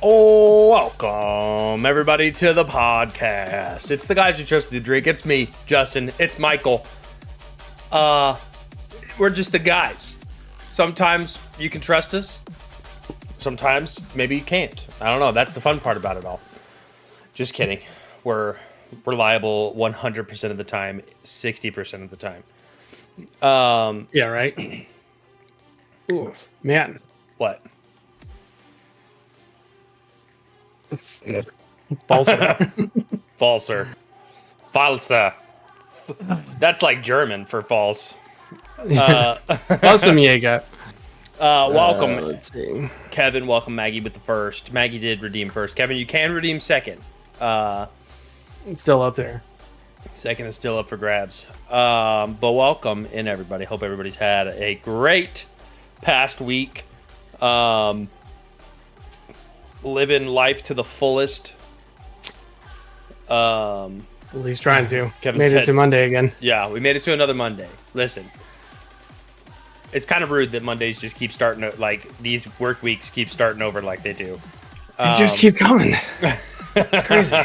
Oh, welcome everybody to the podcast. It's the guys who trust the drink. It's me, Justin. It's Michael. We're just the guys. Sometimes you can trust us. Sometimes maybe you can't. I don't know. That's the fun part about it all. Just kidding. We're reliable 100% of the time, 60% of the time. Yeah, right. Ooh, man. What? Falser. Falsa. That's like German for false. Awesome, Jäger. Welcome, Let's see. Kevin. Welcome, Maggie, with the first. Maggie did redeem first. Kevin, you can redeem second. It's still up there. Second is still up for grabs. But welcome in, everybody. Hope everybody's had a great past week. Living life to the fullest. At least trying to. Kevin Made said, it to Monday again. Yeah, we made it to another Monday. Listen, it's kind of rude that Mondays just keep starting to, like, these work weeks keep starting over like they do. They just keep coming. It's crazy.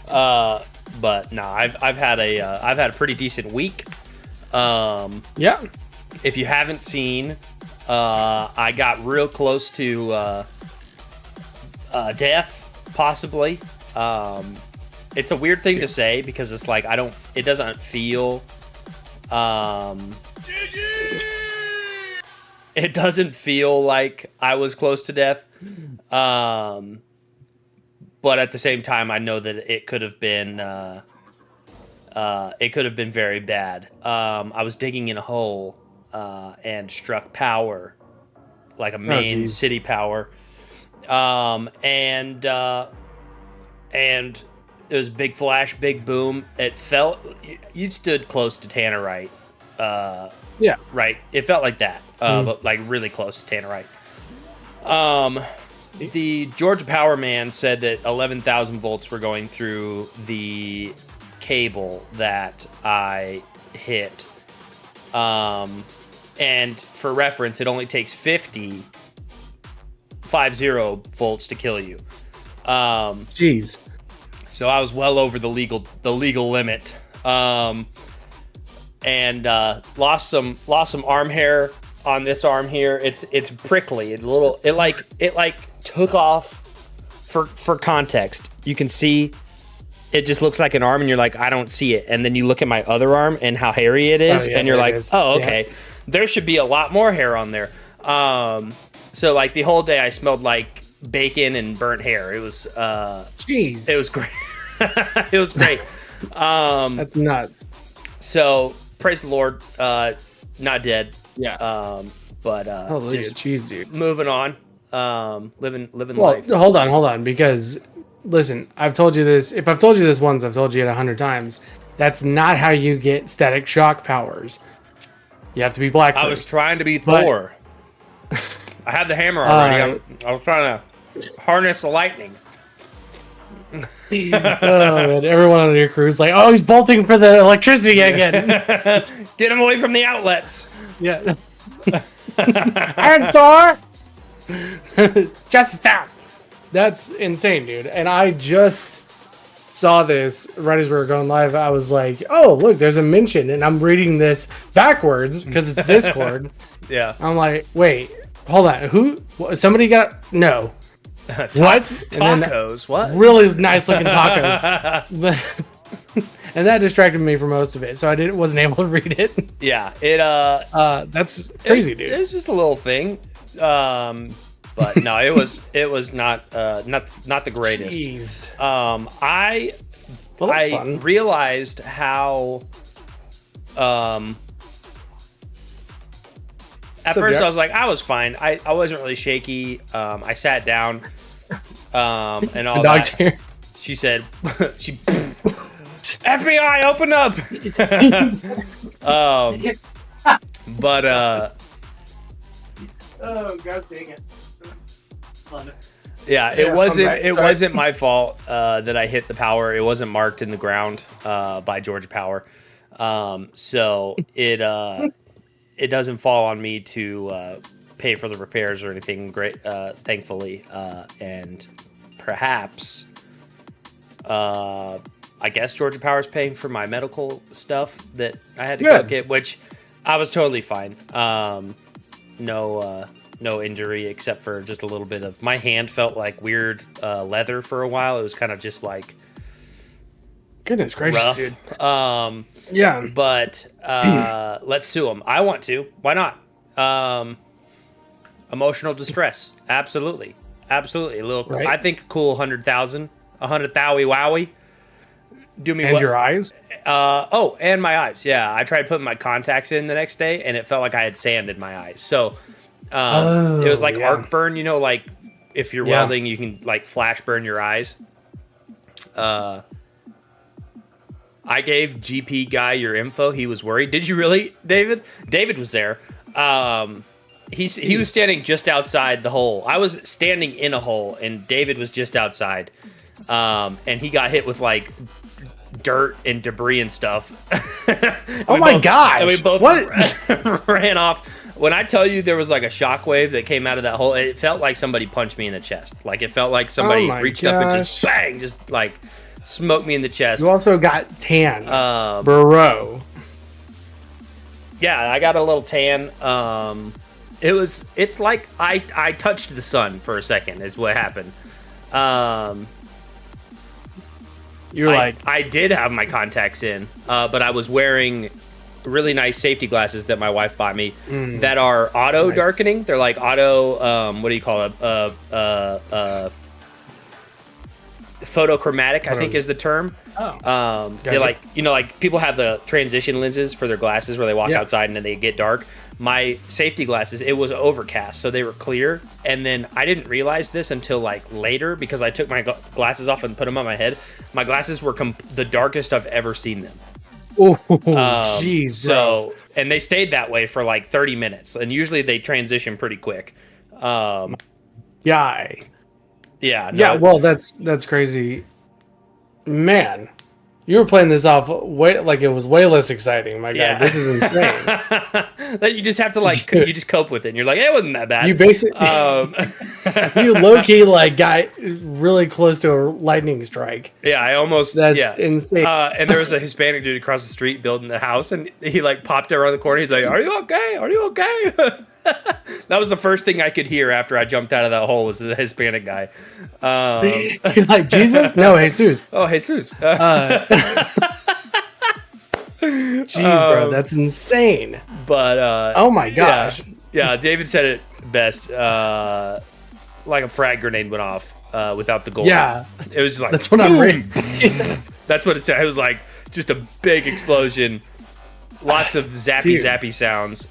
But no, I've had a pretty decent week. Yeah. If you haven't seen, I got real close to death, possibly. It's a weird thing to say because it's like it doesn't feel it doesn't feel like I was close to death. But at the same time, I know that it could have been very bad. I was digging in a hole and struck power, like a main city power. And it was big flash, big boom. It felt, you stood close to Tannerite. Yeah. Right. It felt like that, but like really close to Tannerite. The Georgia Power man said that 11,000 volts were going through the cable that I hit. And for reference, it only takes 50 volts to kill you. Jeez. So I was well over the legal limit. And lost some arm hair on this arm here. It's prickly. It took off. For context, you can see it just looks like an arm, and you're like, I don't see it. And then you look at my other arm and how hairy it is, and you're like, oh, okay. Yeah. There should be a lot more hair on there. So like the whole day I smelled like bacon and burnt hair. It was jeez. It was great. It was great. That's nuts. So praise the Lord, not dead. Yeah. But holy just cheese, dude. Moving on. Living life. Hold on, because listen, I've told you this. If I've told you this once, I've told you it 100 times. That's not how you get static shock powers. You have to be black first. I was trying to be Thor. I had the hammer already. I was trying to harness the lightning. Oh, man. Everyone on your crew is like, oh, he's bolting for the electricity again. Get him away from the outlets. Yeah. Iron Thor! Just stop. That's insane, dude. And I just saw this right as we were going live. I was like, oh, look, there's a mention. And I'm reading this backwards because it's Discord. Yeah. I'm like, wait, hold on. Who? Somebody got... No. What? Tacos. What? Really nice looking tacos. And that distracted me for most of it, so I wasn't able to read it. Yeah, that's crazy, dude. It was just a little thing, but no, it was not the greatest. Jeez. I realized how at first I was like, I was fine. I wasn't really shaky. I sat down, and all the dog's that. Here. She said, FBI, open up. But oh god dang it. Yeah, it wasn't my fault that I hit the power. It wasn't marked in the ground by Georgia Power. So it doesn't fall on me to pay for the repairs or anything. Great, thankfully, and perhaps, I guess Georgia Power's paying for my medical stuff that I had to go get, which I was totally fine. No injury except for just a little bit of my hand felt like weird leather for a while. It was kind of just like goodness gracious, rough. Dude. Yeah, but let's sue them. I want to. Why not? Emotional distress, absolutely. A little. Right. I think a cool 100,000, 100 thowie wowie. Do me and your eyes? And my eyes. Yeah, I tried putting my contacts in the next day, and it felt like I had sand in my eyes. So it was like arc burn. You know, like if you're welding, you can like flash burn your eyes. I gave GP guy your info. He was worried. Did you really, David? David was there. He was standing just outside the hole. I was standing in a hole, and David was just outside. And he got hit with like dirt and debris and stuff. Oh my gosh! And we both ran off. When I tell you there was like a shockwave that came out of that hole, it felt like somebody punched me in the chest. Like it felt like somebody reached up and just bang, just like smoked me in the chest. You also got tan, bro. Yeah, I got a little tan. It's like I touched the sun for a second is what happened. I did have my contacts in, but I was wearing really nice safety glasses that my wife bought me that are auto darkening. They're like auto, what do you call it? Photochromatic, I think is the term. Gotcha. They like, like people have the transition lenses for their glasses where they walk outside and then they get dark. My safety glasses, it was overcast, so they were clear. And then I didn't realize this until like later because I took my glasses off and put them on my head. My glasses were the darkest I've ever seen them. Oh, jeez. So, and they stayed that way for like 30 minutes, and usually they transition pretty quick. Yeah. Well, that's crazy, man. You were playing this off way like it was way less exciting. My God, this is insane. That you just have to like you just cope with it. And you're like, it wasn't that bad. You basically you low key like got really close to a lightning strike. Yeah, I almost. That's insane. And there was a Hispanic dude across the street building the house, and he like popped around the corner. He's like, "Are you okay? Are you okay?" That was the first thing I could hear after I jumped out of that hole was the Hispanic guy. You're like, Jesus? No, Jesus. Oh, Jesus. Jeez, bro, that's insane. But oh my gosh. Yeah, David said it best. Like a frag grenade went off without the goal. Yeah. It was like that's what I'm reading. That's what it said. It was like just a big explosion. Lots of zappy sounds.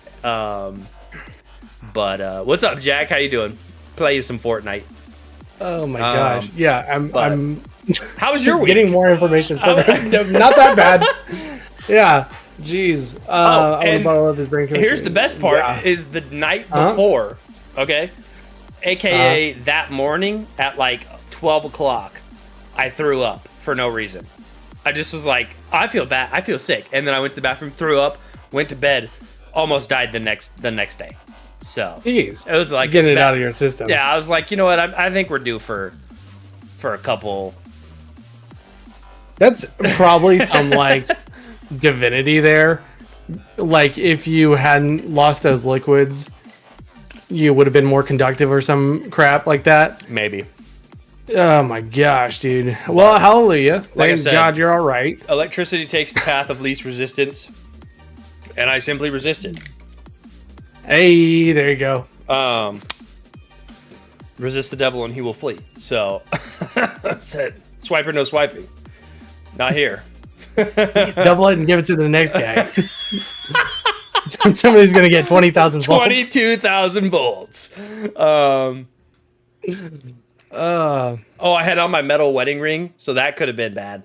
But what's up, Jack? How you doing? Play you some Fortnite. Oh my gosh. Yeah, I'm how was your week? Getting more information from him. Not that bad. Yeah. Jeez. I'm about to love his brain chemistry. Here's the best part is the night before, okay? AKA that morning at like 12 o'clock, I threw up for no reason. I just was like, I feel bad. I feel sick. And then I went to the bathroom, threw up, went to bed, almost died the next day. So jeez. It was like getting it out of your system. Yeah, I was like, you know what? I think we're due for a couple. That's probably some like divinity there. Like if you hadn't lost those liquids, you would have been more conductive or some crap like that. Maybe. Oh my gosh, dude. Well, hallelujah. Thank God you're all right. Electricity takes the path of least resistance, and I simply resisted. Hey, there you go. Resist the devil and he will flee. So, said, swiper, no swiping. Not here. Double it and give it to the next guy. Somebody's going to get 20,000 volts. 22,000 volts. I had on my metal wedding ring, so that could have been bad.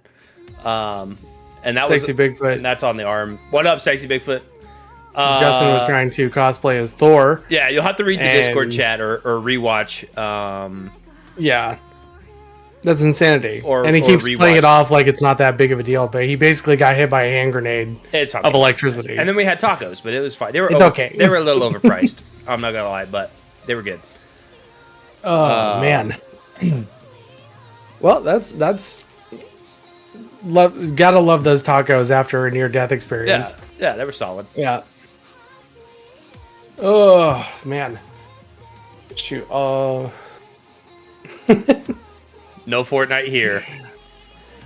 And that Sexy Bigfoot. And that's on the arm. What up, Sexy Bigfoot? Justin was trying to cosplay as Thor. Yeah, you'll have to read the Discord chat or rewatch. Yeah, that's insanity. And he keeps playing it off like it's not that big of a deal, but he basically got hit by a hand granade of electricity. And then we had tacos, but it was fine. They were okay. They were a little overpriced. I'm not gonna lie, but they were good. Oh man. Well, that's gotta love those tacos after a near-death experience. Yeah, they were solid. Yeah. Oh man. Shoot. Oh. No Fortnite here.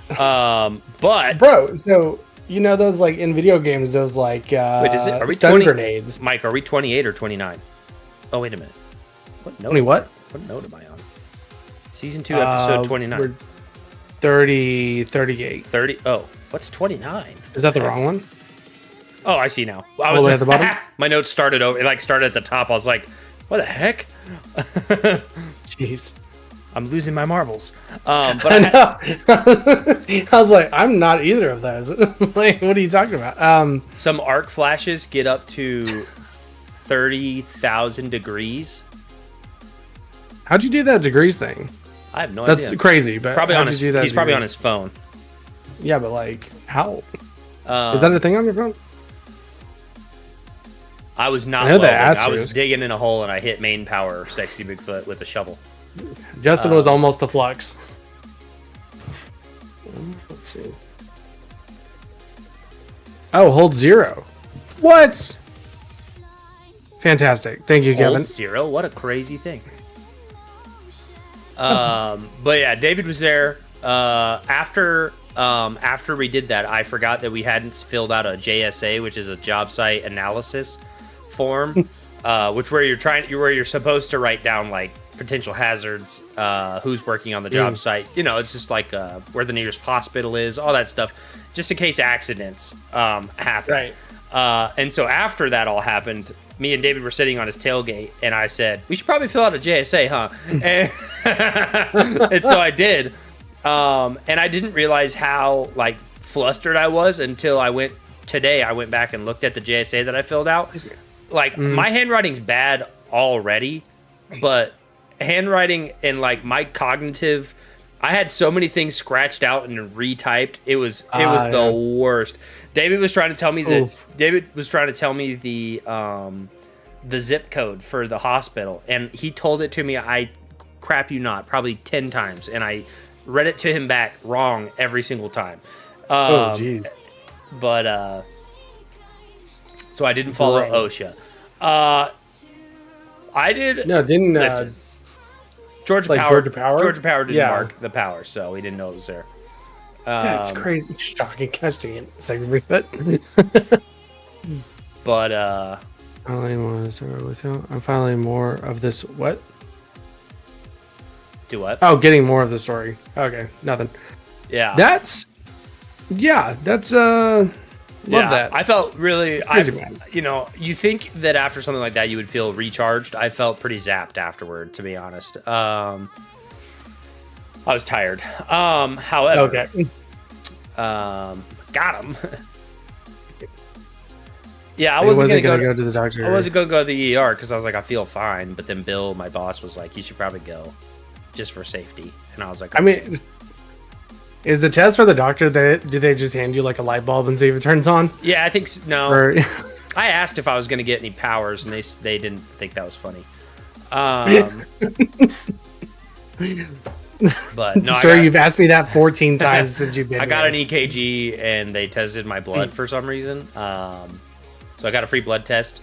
But Bro, so you know those like in video games, those like wait, are we stun 20, grenades. Mike, are we 28 or 29? Oh, wait a minute. What note? 20 what? What note am I on? Season 2, episode 29. We're 38. 30. Oh, what's 29? Is that the wrong one? Oh, I see now. I All was the way at the bottom? My notes started over. It like started at the top. I was like, what the heck? Jeez. I'm losing my marbles. But I was like, I'm not either of those. Like, what are you talking about? Some arc flashes get up to 30,000 degrees. How'd you do that degrees thing? I have no idea. That's crazy, but Probably how'd on you his, do that he's probably on degrees? his phone. Yeah, but like, how? Is that a thing on your phone? I was not I know the welding. I was asterisk. digging in a hole and I hit main power Sexy Bigfoot with a shovel. Justin was almost a flux. Let's see. Oh, hold 0. What? Fantastic. Thank you, Kevin. Hold 0? What a crazy thing. But yeah, David was there. After we did that, I forgot that we hadn't filled out a JSA, which is a job site analysis form, which where you're supposed to write down like potential hazards, who's working on the job site. You know, it's just like where the nearest hospital is, all that stuff, just in case accidents happen. Right. And so after that all happened, me and David were sitting on his tailgate, and I said, we should probably fill out a JSA, huh? And so I did. And I didn't realize how like flustered I was until I went back and looked at the JSA that I filled out. Like my handwriting's bad already, but handwriting and like my cognitive, I had so many things scratched out and retyped. It was the worst. David was trying to tell me the zip code for the hospital, and he told it to me, I crap you not, probably 10 times, and I read it to him back wrong every single time. Oh, jeez. But so I didn't follow OSHA. I did. No, didn't. Listen, Georgia like Power. Georgia Power? Georgia Power didn't Yeah. mark the power, so we didn't know it was there. That's crazy. Shocking. Gosh dang it. Second reset. But I'm filing more of this. What? do what? Oh, getting more of the story. Okay, nothing. Yeah. That's love that. I felt really, crazy, man. you know, you think that after something like that you would feel recharged. I felt pretty zapped afterward, to be honest. I was tired. However, Okay. Got him. Yeah, I I wasn't gonna go to the doctor. I wasn't gonna go to the ER because I was like, I feel fine. But then Bill, my boss, was like, you should probably go, just for safety. And I was like, I mean, is the test for the doctor that do they just hand you like a light bulb and see if it turns on? yeah, I think no. Or I asked if I was gonna get any powers, and they didn't think that was funny. But no, sir, you've asked me that 14 times since you've been. I got an here. EKG and they tested my blood for some reason. So I got a free blood test.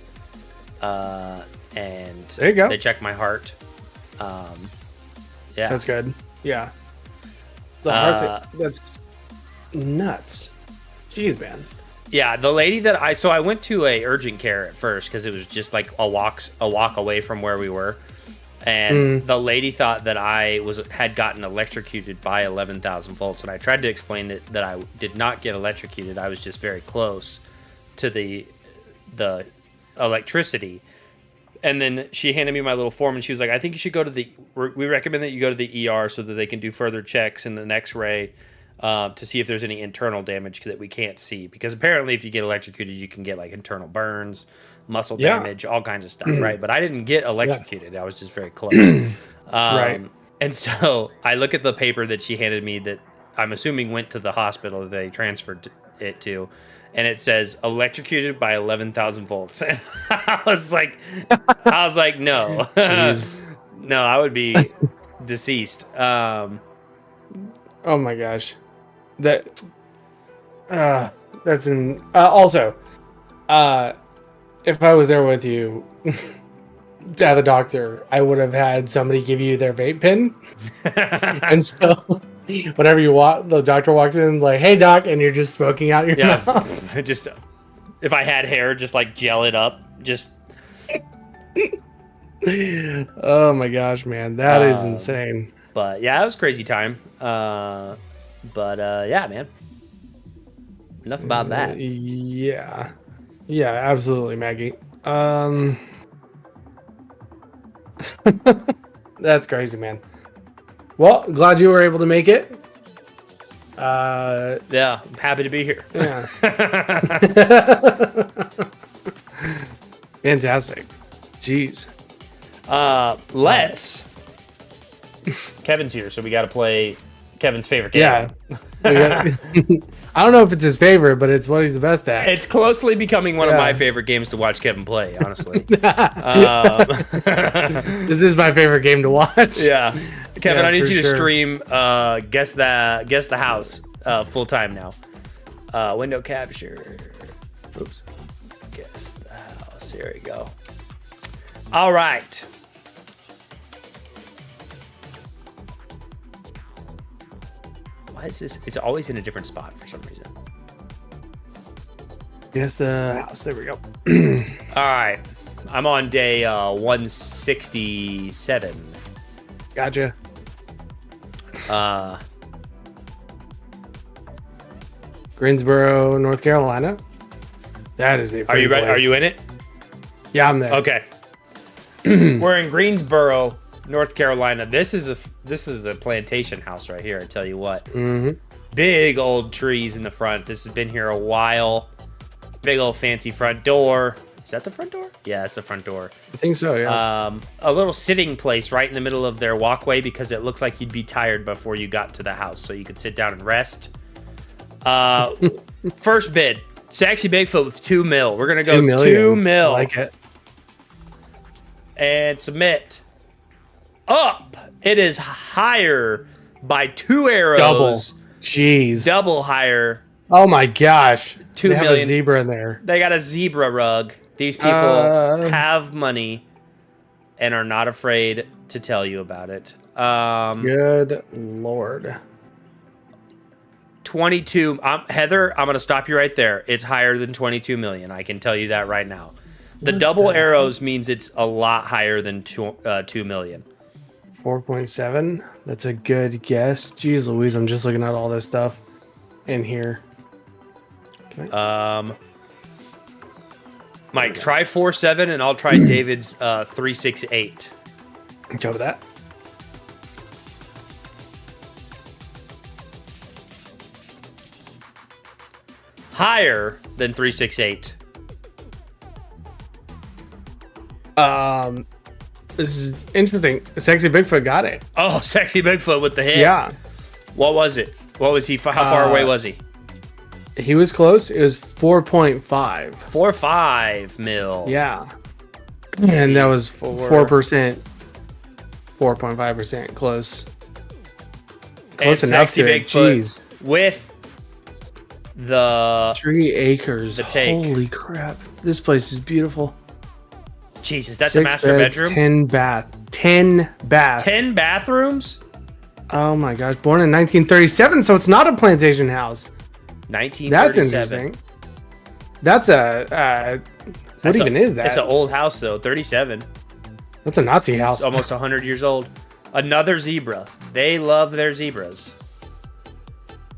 And There you go. they checked my heart. Yeah. That's good. Yeah. The heart thing, that's nuts. Jeez, man. Yeah, the lady that I went to a urgent care at first because it was just like a walk away from where we were. And the lady thought that I had gotten electrocuted by 11,000 volts, and I tried to explain that I did not get electrocuted. I was just very close to the electricity. And then she handed me my little form, and she was like, "I think you should go to we recommend that you go to the ER so that they can do further checks and an X-ray to see if there's any internal damage that we can't see. Because apparently, if you get electrocuted, you can get like internal burns." Muscle damage, all kinds of stuff, right? But I didn't get electrocuted. I was just very close. Right. And so I look at the paper that she handed me that I'm assuming went to the hospital that they transferred it to, and it says electrocuted by 11,000 volts. And I was like, no, Jeez. no, I would be deceased. Oh my gosh. That that's in also if I was there with you at the doctor, I would have had somebody give you their vape pen. And so whenever the doctor walks in like, "Hey doc," and you're just smoking out your mouth. Just if I had hair, just like gel it up. Just oh my gosh, man. That is insane. But yeah, it was a crazy time. Yeah, man. Enough about that. Yeah. Yeah, absolutely, Maggie. That's crazy, man. Well, glad you were able to make it. Yeah, I'm happy to be here. Yeah. Fantastic. Jeez. Let's. Kevin's here, so we got to play Kevin's favorite game. Yeah. I don't know if it's his favorite, but it's what he's the best at. It's closely becoming one of my favorite games to watch Kevin play, honestly. This is my favorite game to watch. Yeah. Kevin, Yeah, I need for you to sure. stream Guess the House full time now. Window capture. Oops. Guess the House. Here we go. All right. Why is this? It's always in a different spot for some reason. Guess the house. There we go. All right. I'm on day 167. Gotcha. Greensboro, North Carolina. That is a. Are you ready? place. Are you in it? Yeah, I'm there. Okay. We're in Greensboro, North Carolina. This is a plantation house right here. I tell you what. Mm-hmm. Big old trees in the front. This has been here a while. Big old fancy front door. Is that the front door? Yeah, that's the front door. I think so. Yeah. A little sitting place right in the middle of their walkway because it looks like you'd be tired before you got to the house, so you could sit down and rest. First bid, Sexy Bigfoot with $2 million. We're gonna go $2 million. I like it. And submit. Up. It is higher by 2 arrows. Double. Jeez. Double higher. Oh my gosh. $2 They have million. a zebra in there. They got a zebra rug. These people have money and are not afraid to tell you about it. Good Lord. 22. Heather, I'm going to stop you right there. It's higher than 22 million. I can tell you that right now. The double arrows means it's a lot higher than 2 million. 4.7. That's a good guess. Jeez Louise, I'm just looking at all this stuff in here. Okay. Mike, try 4.7 and I'll try David's 3.68. Okay with that. Higher than 3.68. This is interesting. Sexy Bigfoot got it. Oh, Sexy Bigfoot with the hit. Yeah. What was it? What was he? How far away was he? He was close. It was 4.5. 4.5 mil. Yeah. And that was 4%. 4.5% close. Close And enough Sexy to it. Bigfoot Jeez. with the 3 acres. The take. Holy crap. This place is beautiful. Jesus, that's 6 a master beds, bedroom. 10 bath. 10 bath. 10 bathrooms. Oh my gosh. Born in 1937, so it's not a plantation house. 1937. That's interesting. That's what even is that? It's an old house though. 37. That's a Nazi house. It's almost 100 years old. Another zebra. They love their zebras.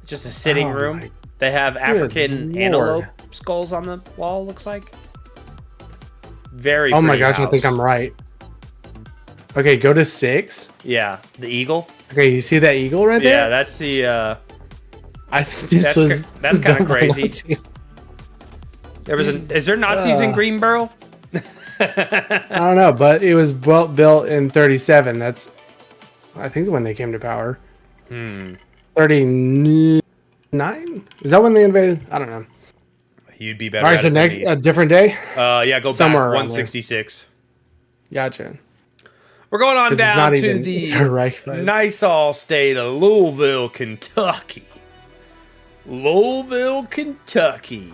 Just a sitting Oh room. my They have African Lord. antelope skulls on the wall. Looks like. Very. Oh my pretty gosh, I house. think I'm right. Okay, go to 6. Yeah, the eagle. Okay, you see that eagle right there? Yeah, that's the. I think this was. That's kind of crazy. Nazis. There was Is there Nazis in Greenboro? I don't know, but it was built in 37. That's, I think, when they came to power. 39? Is that when they invaded? I don't know. You'd be better. All right, so next, a different day. Yeah, go Somewhere back around 166. Gotcha. We're going on 'Cause it's down not to even the direct vibes. nice all state of Louisville, Kentucky. Louisville, Kentucky.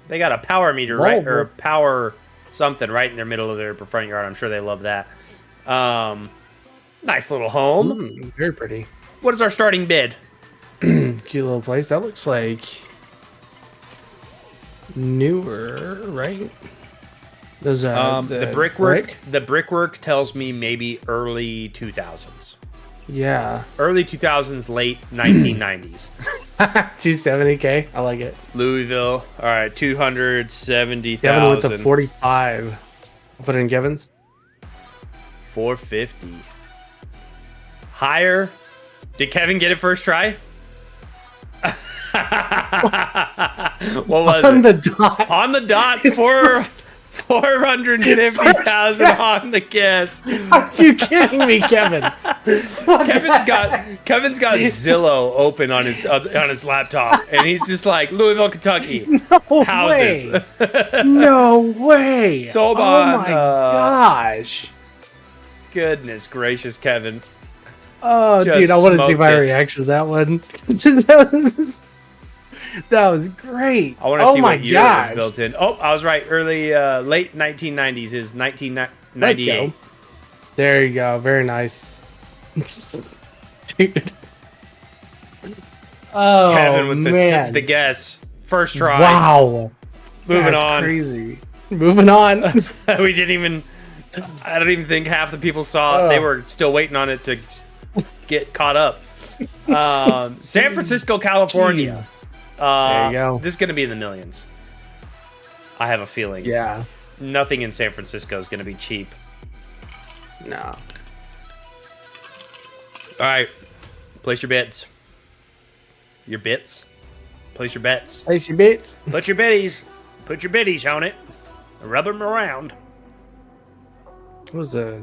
They got a power meter, right? Or a power something right in their middle of their front yard. I'm sure they love that. Nice little home. Very pretty. What is our starting bid? Cute little place. That looks like newer, right? Those The brickwork. The brickwork tells me maybe early 2000s. Yeah. Early 2000s, late 1990s. 270K. I like it. Louisville. All right, 270,000. Kevin with the 45. I'll put it in Kevin's. 450. Higher. Did Kevin get it first try? What was On it? the dot. On the dot. 450,000 on the guess. Are you kidding me, Kevin? Kevin's got Zillow open on his laptop, and he's just like Louisville, Kentucky No houses. way. No way. Sold oh on, my gosh. Goodness gracious, Kevin. Oh, Just dude, I want to see smoked my it. reaction to that one. That was great. I want to oh see my what year gosh. it was built in. Oh, I was right. Late 1990s is 1998. Let's go. There you go. Very nice. Dude. Oh, Kevin with man. the guess. First try. Wow. Moving That's on. crazy. Moving on. We didn't even. I don't even think half the people saw it. They were still waiting on it to get caught up. San Francisco, California. There you go. This is going to be in the millions. I have a feeling. Yeah. Nothing in San Francisco is going to be cheap. No. All right. Place your bets. Your bits? Place your bets. Place your bits. Put your biddies. Put your biddies on it. Rub them around. What was a?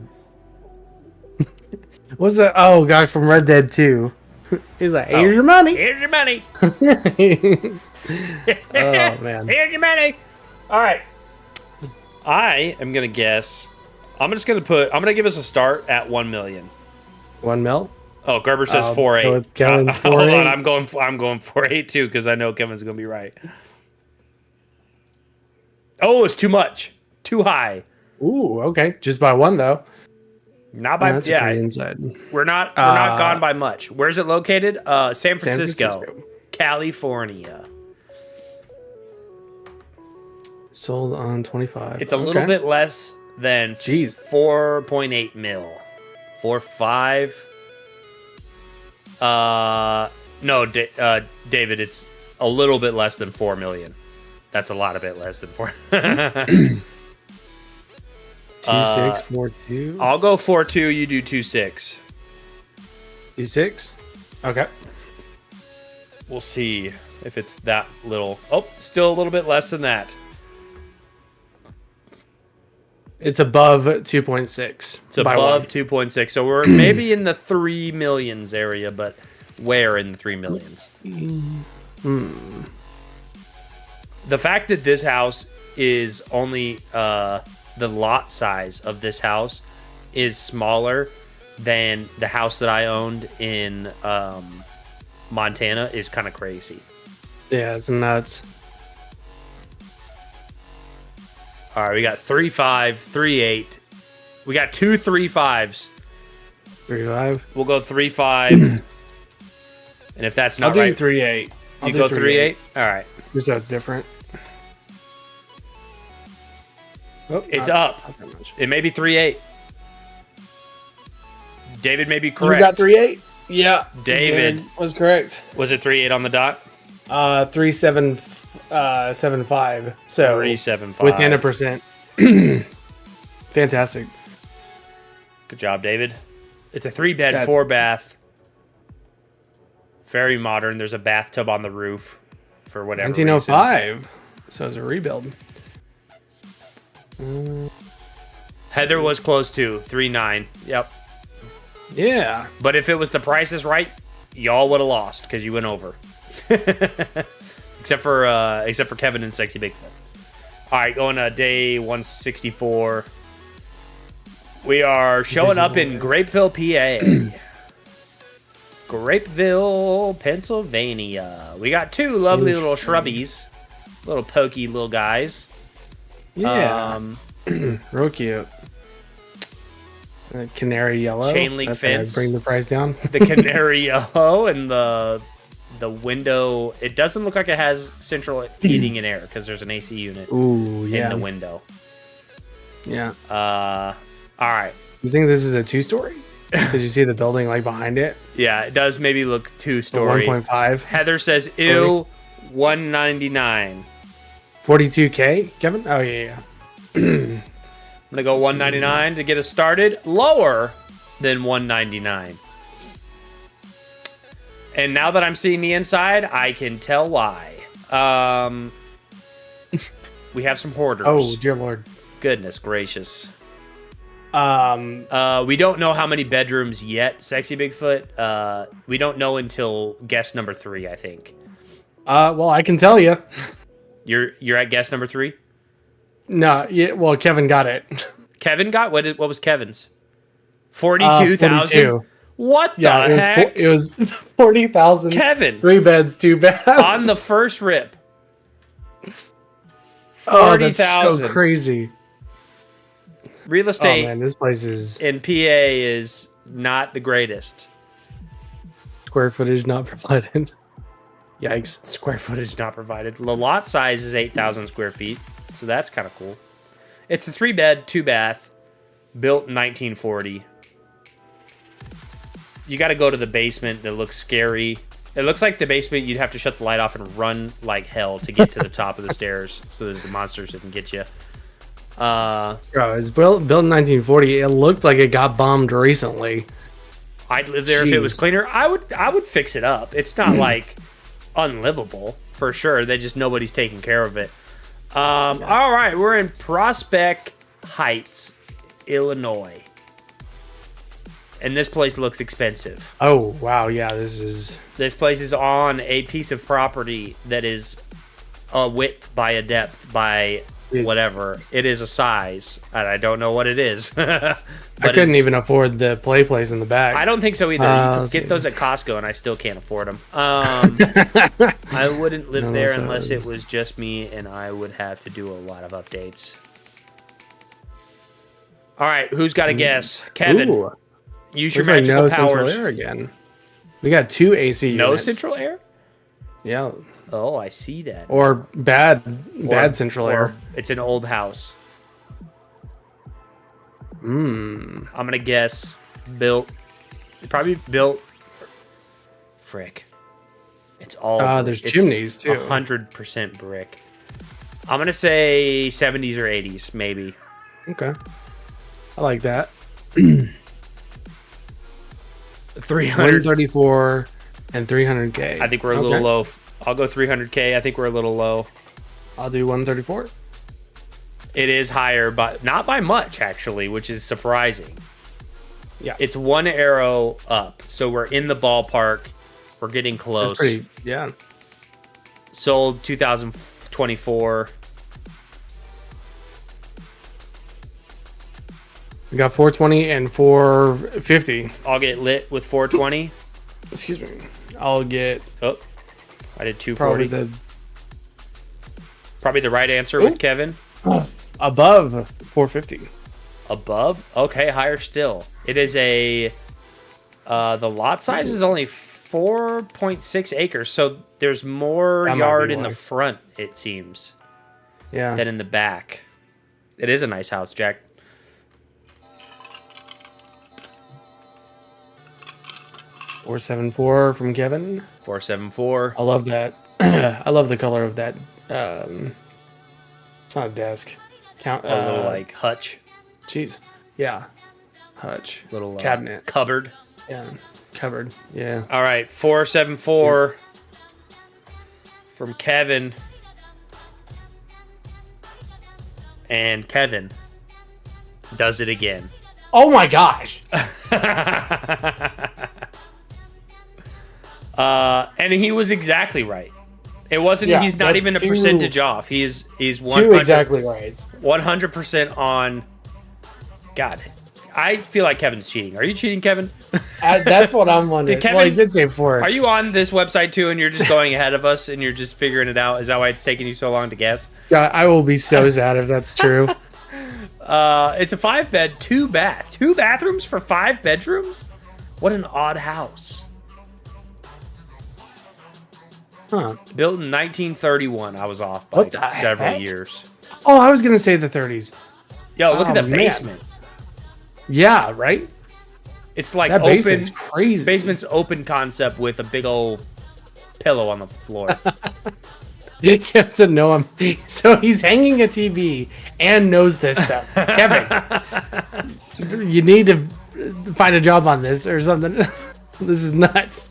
What's that? Oh gosh, from Red Dead 2. He's like, "Here's your money." Here's your money. Oh man. Here's your money. All right. I am gonna guess. I'm gonna give us a start at 1 million. 1 mil. Oh, Gerber says Go 4.8. with Kevin's Hold 4.8. on, I'm going 4.8 too because I know Kevin's gonna be right. Oh, it's too much. Too high. Ooh, okay. Just by one though. Not by That's pretty inside. We're not gone by much. Where's it located? San Francisco, Francisco. California. Sold on 25. It's a little bit less than 4.8 mil. 4.5. No, David, it's a little bit less than 4 million. That's a lot of bit less than 4. 2642. I'll go 4.2. You do 2.6. 26. Okay. We'll see if it's that little. Oh, still a little bit less than that. It's above 2.6. It's above 2.6. So we're maybe in the 3 millions area, but where in the 3 millions? The fact that this house is only the lot size of this house is smaller than the house that I owned in Montana is kind of crazy. Yeah, it's nuts. All right, we got 3.5, 3.8. We got 2 3.5s. 3.5. We'll go 3.5. And if that's not I'll do right, 3.8. you go 3.8. All right, Just so it's different. Oh, it's not up. that much. It may be 3.8. David may be You correct. got 3.8? Yeah. David was correct. Was it 3.8 on the dot? 3.775. So 3.75. within a percent. Fantastic. Good job, David. It's a 3-bed, That- 4-bath. Very modern. There's a bathtub on the roof for whatever 1905. So it's a rebuild. reason. Heather was close to 3.9. Yep. Yeah. But if it was the Price is Right, y'all would have lost because you went over. except for Kevin and Sexy Bigfoot. All right, going to day 164. We are showing up in Grapeville, PA. Grapeville, Pennsylvania. We got two lovely little shrubbies. Little pokey little guys. Yeah. Real cute. Canary yellow. Chain link fence. Bring the price down. The canary yellow and the window. It doesn't look like it has central heating and air because there's an AC unit in the window. Yeah. All right. You think this is a 2-story? Did you see the building like behind it? Yeah, it does maybe look 2-story. 1.5. Heather says, ew, $199. 42K, Kevin? Oh, yeah. I'm gonna go $199 to get us started. Lower than $199. And now that I'm seeing the inside, I can tell why. We have some hoarders. Oh, dear Lord. Goodness gracious. We don't know how many bedrooms yet, Sexy Bigfoot. We don't know until guess number 3, I think. Well, I can tell you. You're at guess number 3? No, yeah. Well, Kevin got it. Kevin got what was Kevin's? 42,000. 42. What the heck? It was 40,000. Kevin, 3 beds, 2 baths. on the first rip. 40,000. Oh, that's so crazy. Real estate. Oh man, this place is in PA is not the greatest. Square footage not provided. Yikes. Square footage not provided. The lot size is 8,000 square feet, so that's kind of cool. It's a 3-bed, 2-bath, built in 1940. You got to go to the basement. That looks scary. It looks like the basement you'd have to shut the light off and run like hell to get to the top of the stairs so that the monsters didn't get you. Bro, it's built in 1940. It looked like it got bombed recently. I'd live there if it was cleaner. I would fix it up. It's not like unlivable for sure. They just nobody's taking care of it. All right, we're in Prospect Heights, Illinois, and this place looks expensive. Oh wow, yeah, this place is on a piece of property that is a width by a depth by whatever. It is a size, and I don't know what it is. I couldn't even afford the play place in the back. I don't think so either. You can get those at Costco, and I still can't afford them. I wouldn't live there unless it was just me, and I would have to do a lot of updates. All right, who's got a guess? Kevin, use your magical powers. Central air again. We got 2 AC units. No central air? Yeah. Oh, I see that. Or bad central air. It's an old house. I'm gonna guess probably built. Frick. It's all. There's chimneys too. 100% brick. I'm gonna say 70s or 80s, maybe. Okay. I like that. 134 and 300K. I think we're a little low. I'll go 300K. I think we're a little low. I'll do 134. It is higher, but not by much, actually, which is surprising. Yeah. It's 1 arrow up, so we're in the ballpark. We're getting close. That's pretty, yeah. Sold 2024. We got 420 and 450. I'll get lit with 420. Excuse me. I'll get... Oh, I did 240. Probably the right answer with Kevin. Above 450. Above? Okay, higher still. It is a... the lot size is only 4.6 acres, so there's more yard in the front, it seems, than in the back. It is a nice house, Jack. $474 from Kevin. 474. I love that. I love the color of that. It's not a desk. A little like hutch. Jeez. Yeah. Hutch. Little cabinet. Cupboard. Yeah. Cupboard. Yeah. All right. 474 from Kevin. And Kevin does it again. Oh my gosh. And he was exactly right. It wasn't. Yeah, he's not even a percentage off. He's 100, exactly right. 100% on. God, I feel like Kevin's cheating. Are you cheating, Kevin? That's what I'm wondering. Kevin, well, he did say 4. Are you on this website too, and you're just going ahead of us, and you're just figuring it out? Is that why it's taking you so long to guess? God, I will be so sad if that's true. It's a 5-bed, 2-bath. 2 bathrooms for 5 bedrooms? What an odd house. Huh. Built in 1931. I was off by several heck? years. Oh, I was going to say the 30s. Yo, look at the man. basement. Yeah, right? It's like That open. basement's crazy. Basement's open concept with a big old pillow on the floor. Yeah, so no, so he's hanging a TV and knows this stuff. Kevin, you need to find a job on this or something. This is nuts.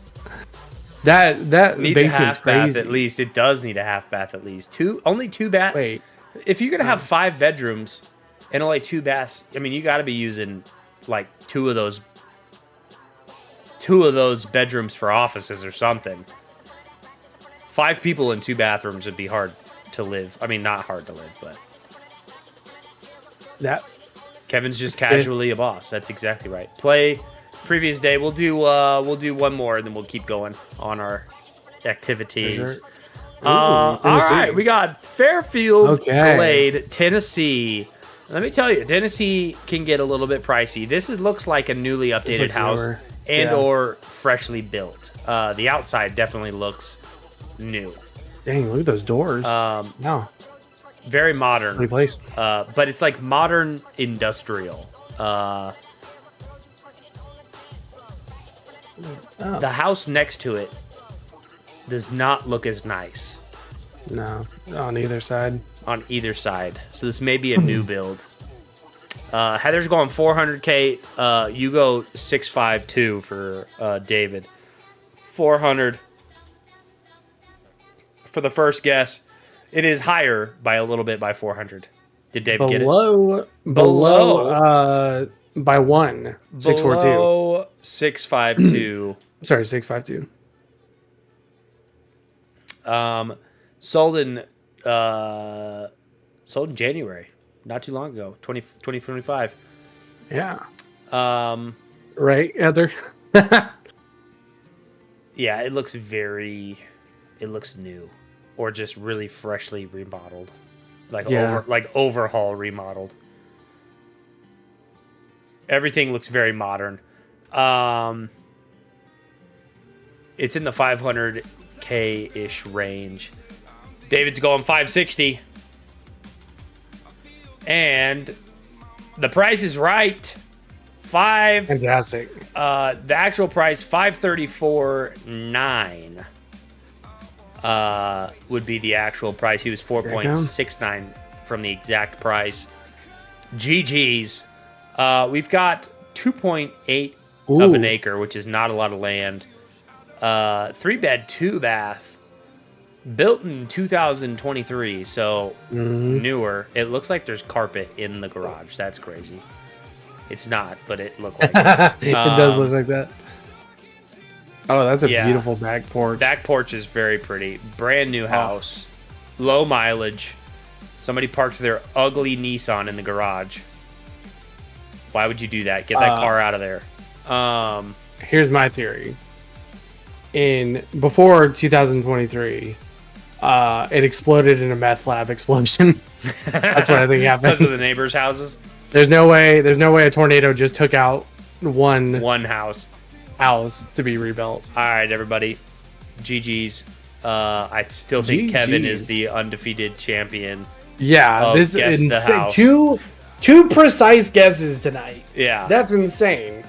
That Needs basement's a half crazy. bath at least. It does need a half bath at least. Only 2 bath. Wait, If you're gonna have 5 bedrooms and only 2 baths, I mean, you got to be using like two of those bedrooms for offices or something. 5 people in 2 bathrooms would be hard to live. I mean, not hard to live, but that Kevin's just casually a boss. That's exactly right. Play previous day. We'll do one more and then we'll keep going on our activities. For sure. All right, we got Fairfield Glade, Tennessee. Let me tell you, Tennessee can get a little bit pricey. This looks like a newly updated house or freshly built. The outside definitely looks new. Dang, look at those doors. No, very modern. pretty place. But it's like modern industrial. The house next to it does not look as nice. No, on either side. On either side. So this may be a new build. Heather's going 400K. You go 652 for David. 400 for the first guess. It is higher by a little bit by 400. Did David get it? Below by 1. 642. Below 652. Sorry, 652. Sold in January, not too long ago, 2025. Yeah. Right, Heather? Yeah, it looks new, or just really freshly remodeled, like overhaul remodeled. Everything looks very modern. It's in the 500K ish range. David's going 560. And the price is right. Fantastic. The actual price, 534.9 would be the actual price. He was 4.69 from the exact price. GG's. We've got 2.8 of an acre, which is not a lot of land. 3-bed, 2-bath. Built in 2023, so newer. It looks like there's carpet in the garage. That's crazy. It's not, but it looked like it. It does look like that. Oh, that's a beautiful back porch. Back porch is very pretty. Brand new house. Low mileage. Somebody parked their ugly Nissan in the garage. Why would you do that? Get that car out of there. Here's my theory. Before 2023, it exploded in a meth lab explosion. That's what I think happened. Because of the neighbors' houses? There's no way a tornado just took out one house to be rebuilt. All right, everybody. GG's. I still think Kevin is the undefeated champion. Yeah, this is insane. Two precise guesses tonight. Yeah. That's insane.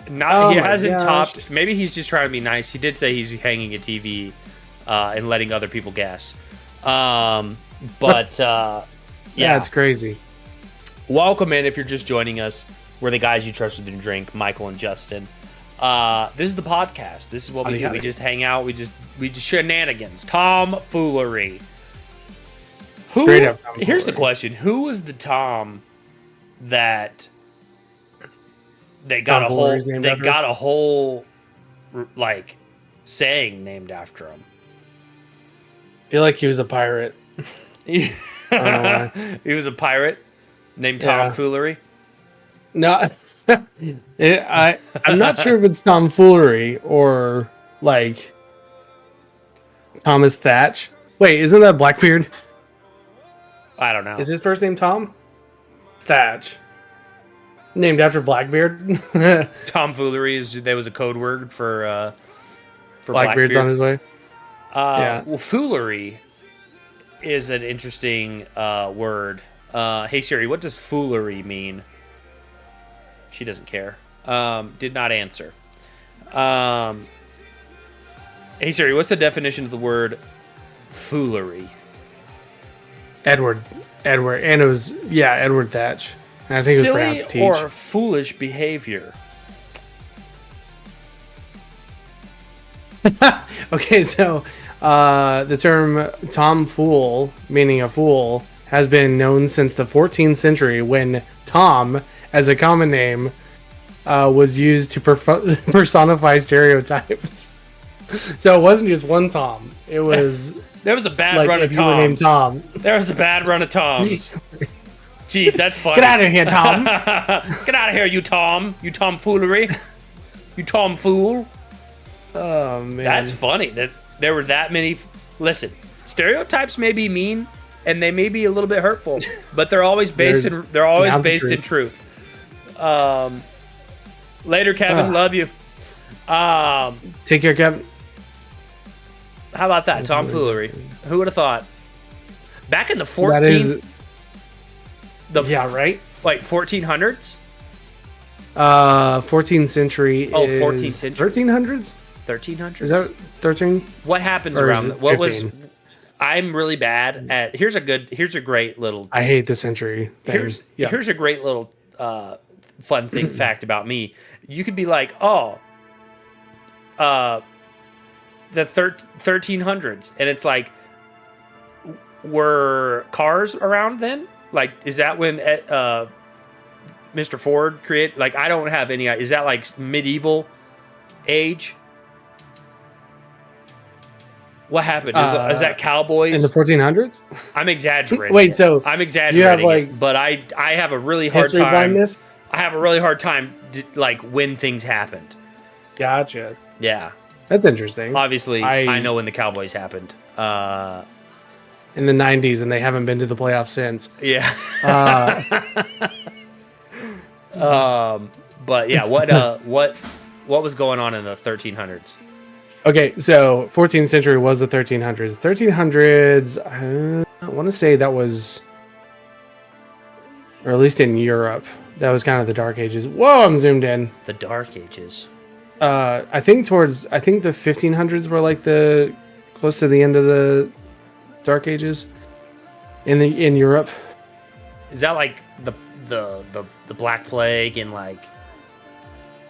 He hasn't topped. Maybe he's just trying to be nice. He did say he's hanging a TV and letting other people guess. Yeah, it's crazy. Welcome in if you're just joining us. We're the guys you trust with your drink, Michael and Justin. This is the podcast. This is what we do. We just hang out. We just shenanigans, tomfoolery. Straight up tomfoolery. Here's the question: who was the Tom that they got a whole like saying named after him? I feel like he was a pirate. He was a pirate named Tomfoolery. No, I'm not sure if it's tomfoolery or like Thomas Thatch. Wait, isn't that Blackbeard? I don't know. Is his first name Tom? Thatch. Named after Blackbeard. Tomfoolery is there was a code word for Blackbeard's Blackbeard. on his way. Yeah. Well, foolery is an interesting word. Hey Siri, what does foolery mean? She doesn't care. Did not answer. Hey Siri, what's the definition of the word foolery? Edward, and it was Edward Thatch. And I think it was pronounced Silly Teach. or foolish behavior. Okay, so the term Tom Fool, meaning a fool, has been known since the 14th century when Tom, as a common name, was used to personify stereotypes. So it wasn't just one Tom. It was There was a bad like run if of you were named Toms. Tom. There was a bad run of Toms. Jeez, that's funny. Get out of here, Tom. Get out of here, you Tom. You tomfoolery. You Tom fool. Oh man, That's funny that there were that many. Listen, stereotypes may be mean and they may be a little bit hurtful, but they're always based in truth. Later, Kevin. Love you. Take care, Kevin. How about that tomfoolery? Who would have thought? Back in the That is, 14th, yeah, right. like 1400s, 14th century. Oh, is 14th century. 1300s. 1300s. Is that 13? What happens Or is around? it What was? 15? I'm really bad at. Here's a great little. I hate the century thing. Here's a great little fun thing fact about me. You could be like, oh, the 1300s, and it's like, were cars around then? Like, is that when Mr. Ford created? Like, I don't have any. Is that like medieval age? What happened? Is that cowboys in the 1400s? I'm exaggerating. Wait, so I'm exaggerating. you have like, but I have a really hard history time. blindness? I have a really hard time, like when things happened. Gotcha. Yeah, That's interesting. obviously, I know when the Cowboys happened. In the 90s, and they haven't been to the playoffs since. Yeah. Uh, But yeah, what was going on in the 1300s? Okay, so 14th century was the 1300s. 1300s, I want to say that was, or at least in Europe, that was kind of the Dark Ages. Whoa, I'm zoomed in. The Dark Ages. I think the 1500s were like close to the end of the Dark Ages in Europe. Is that like the Black Plague and like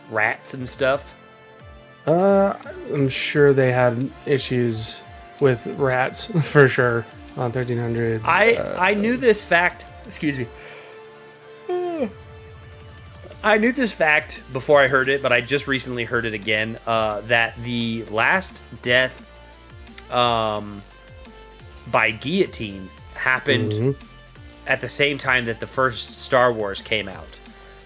rats and stuff? I'm sure they had issues with rats for sure on 1300s. I knew this fact. Excuse me. I knew this fact before I heard it, but I just recently heard it again. That the last death by guillotine happened at the same time that the first Star Wars came out.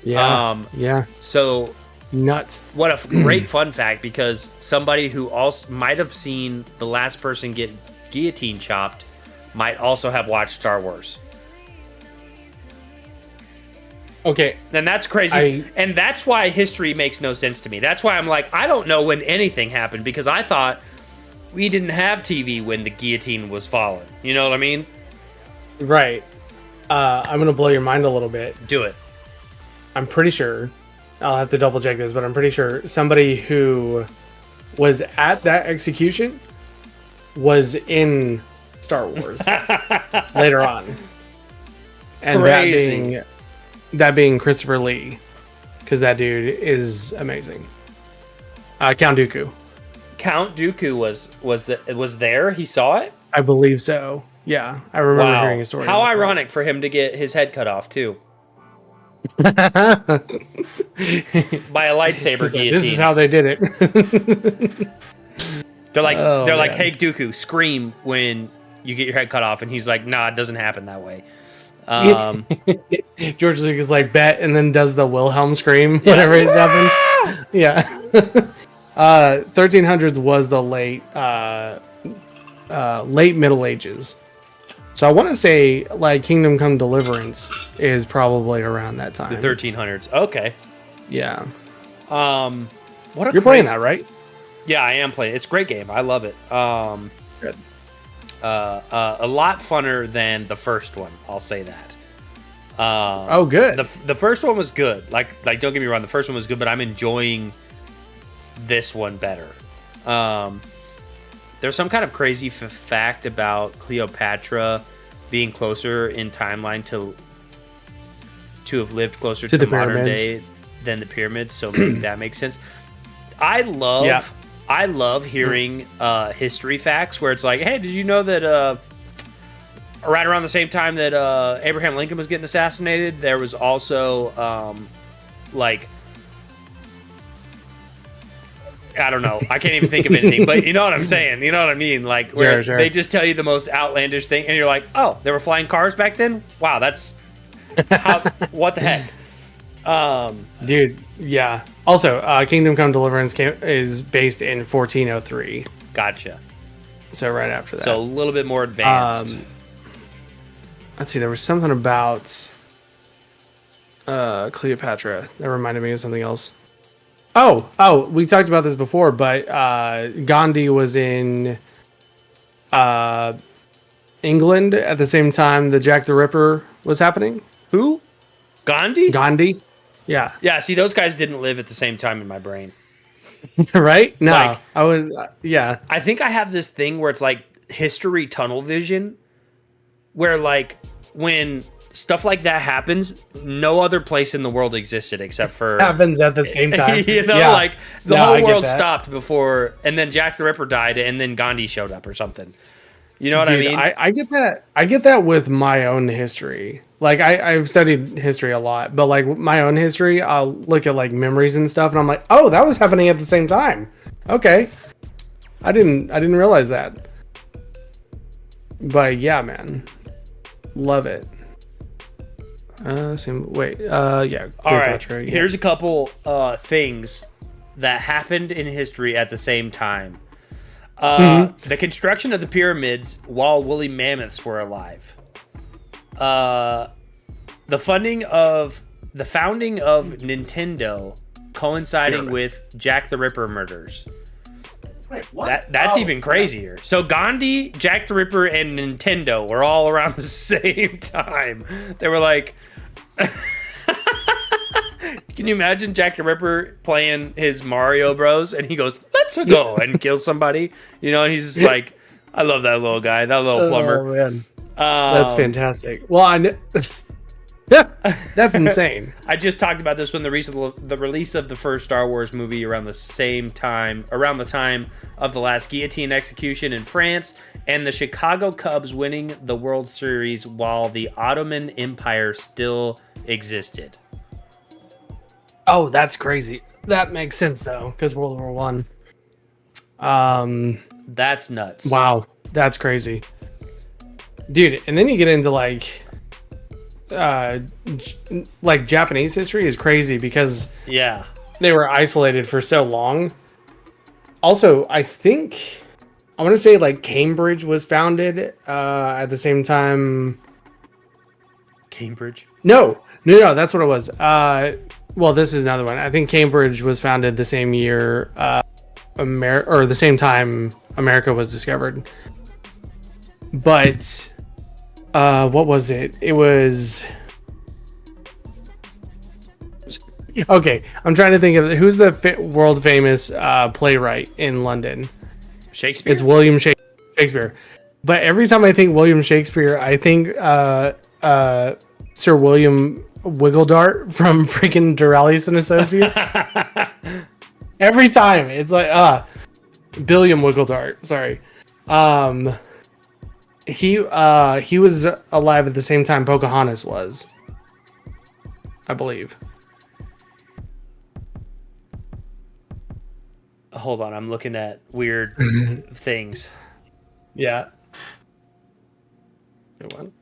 Yeah. Yeah. So nuts. what a great fun fact, because somebody who also might have seen the last person get guillotine chopped might also have watched Star Wars. Okay. And that's crazy. And that's why history makes no sense to me. That's why I'm like, I don't know when anything happened, because I thought we didn't have TV when the guillotine was falling. You know what I mean? Right. I'm going to blow your mind a little bit. Do it. I'm pretty sure, I'll have to double check this, but I'm pretty sure somebody who was at that execution was in Star Wars later on. And Crazy. that being Christopher Lee, because that dude is amazing. Count Dooku. Count Dooku was there? He saw it? I believe so. Yeah, I remember hearing a story. How ironic for him to get his head cut off too. By a lightsaber guillotine. This is how they did it. They're like, man. hey Dooku, scream when you get your head cut off, and he's like, nah, it doesn't happen that way. George Lucas like bet and then does the Wilhelm scream whenever it happens. Yeah. 1300s was the late Middle Ages. So I want to say like Kingdom Come Deliverance is probably around that time. The 1300s. Okay. Yeah. You're playing that, right? Yeah, I am playing. It's a great game. I love it. Good. A lot funner than the first one. I'll say that. Good. The first one was good. Like don't get me wrong. The first one was good, but I'm enjoying this one better. There's some kind of crazy fact about Cleopatra being closer in timeline to have lived closer to the modern pyramids. day than the pyramids. So maybe that makes sense. I love hearing history facts where it's like, hey, did you know that right around the same time that Abraham Lincoln was getting assassinated, there was also I don't know. I can't even think of anything, but you know what I'm saying. You know what I mean? Like, where Sure. they just tell you the most outlandish thing, and you're like, oh, there were flying cars back then? Wow, that's... what the heck? Dude, yeah. Also, Kingdom Come Deliverance is based in 1403. Gotcha. So right after that. So a little bit more advanced. Let's see. There was something about Cleopatra that reminded me of something else. Oh, we talked about this before, but Gandhi was in England at the same time the Jack the Ripper was happening. Who? Gandhi? Gandhi? Yeah. Yeah, see, those guys didn't live at the same time in my brain. Right? No. Like, I would, yeah. I think I have this thing where it's like history tunnel vision, where like when stuff like that happens, no other place in the world existed except for... Happens at the same time. You know, Yeah. like the No, I whole get world that. stopped before, and then Jack the Ripper died, and then Gandhi showed up or something. You know what Dude, I mean? I get that. I get that with my own history. Like I've studied history a lot, but like my own history, I'll look at like memories and stuff, and I'm like, oh, that was happening at the same time. Okay, I didn't realize that. But yeah, man, love it. Yeah, All right, Cleopatra. Yeah. here's a couple things that happened in history at the same time. The construction of the pyramids while woolly mammoths were alive. The founding of Nintendo coinciding with Jack the Ripper murders. Wait, what? That's even crazier. So Gandhi, Jack the Ripper, and Nintendo were all around the same time. They were like... Can you imagine Jack the Ripper playing his Mario Bros. And he goes, "Let's go," and kills somebody? You know, and he's just like, I love that little guy, that little plumber. Oh man, that's fantastic. Well, that's insane. I just talked about this when the release of the first Star Wars movie around the time of the last guillotine execution in France, and the Chicago Cubs winning the World Series while the Ottoman Empire still existed. Oh, that's crazy. That makes sense though, because World War One. That's nuts. Wow, that's crazy, dude. And then you get into like Japanese history is crazy because Yeah. they were isolated for so long. Also, I want to say like Cambridge was founded at the same time. Cambridge? No, that's what it was. Well, this is another one. I think Cambridge was founded the same year, or the same time America was discovered. But what was it? It was... Okay, I'm trying to think of who's the world famous playwright in London. Shakespeare? It's William Shakespeare. But every time I think William Shakespeare, I think Sir William Wiggledart from freaking Durrellis and Associates. Every time it's like Billiam Wiggledart. Sorry. He was alive at the same time Pocahontas was, I believe. Hold on, I'm looking at weird things. Yeah. Good one.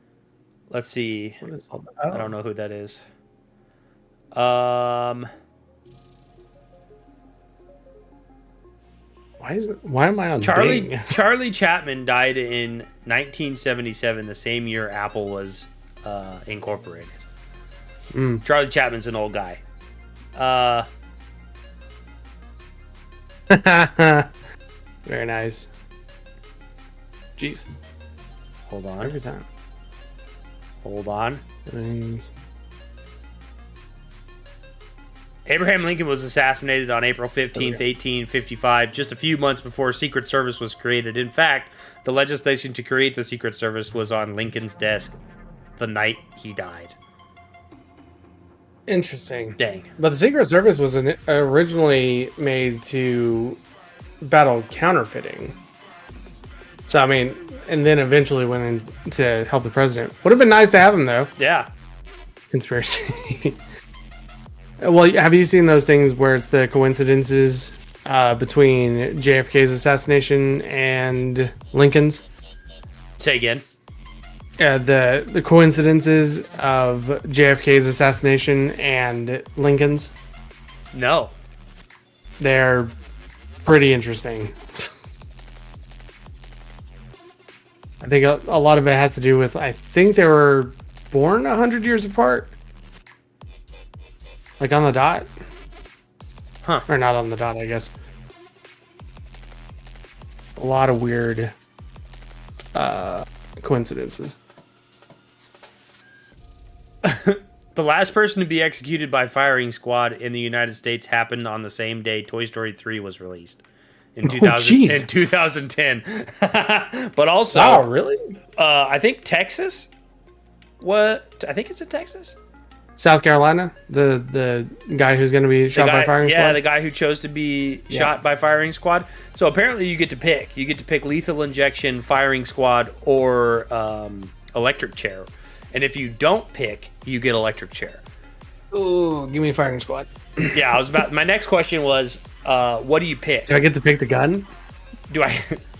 Let's see. What is all that? I Oh. don't know who that is. Why am I on Bing? Charlie Chapman died in 1977, the same year Apple was incorporated. Charlie Chapman's an old guy. Very nice. Jeez. Hold on. Every time. Hold on. Things. Abraham Lincoln was assassinated on April 15th, 1855, just a few months before Secret Service was created. In fact, the legislation to create the Secret Service was on Lincoln's desk the night he died. Interesting. Dang. But the Secret Service was originally made to battle counterfeiting. So, I mean, and then eventually went in to help the president. Would have been nice to have him, though. Yeah. Conspiracy. Well, have you seen those things where it's the coincidences between JFK's assassination and Lincoln's? Say again. The coincidences of JFK's assassination and Lincoln's? No. They're pretty interesting. I think a lot of it has to do with, I think they were born 100 years apart. Like on the dot? Huh. Or not on the dot, I guess. A lot of weird coincidences. The last person to be executed by firing squad in the United States happened on the same day Toy Story 3 was released. In 2010. But also... Oh, really? I think Texas? What? I think it's in Texas? South Carolina? The guy who's going to be shot by firing squad? Yeah, the guy who chose to be shot by firing squad. So apparently you get to pick. You get to pick lethal injection, firing squad, or electric chair. And if you don't pick, you get electric chair. Ooh, give me firing squad. Yeah, my next question was, what do you pick? Do I get to pick the gun?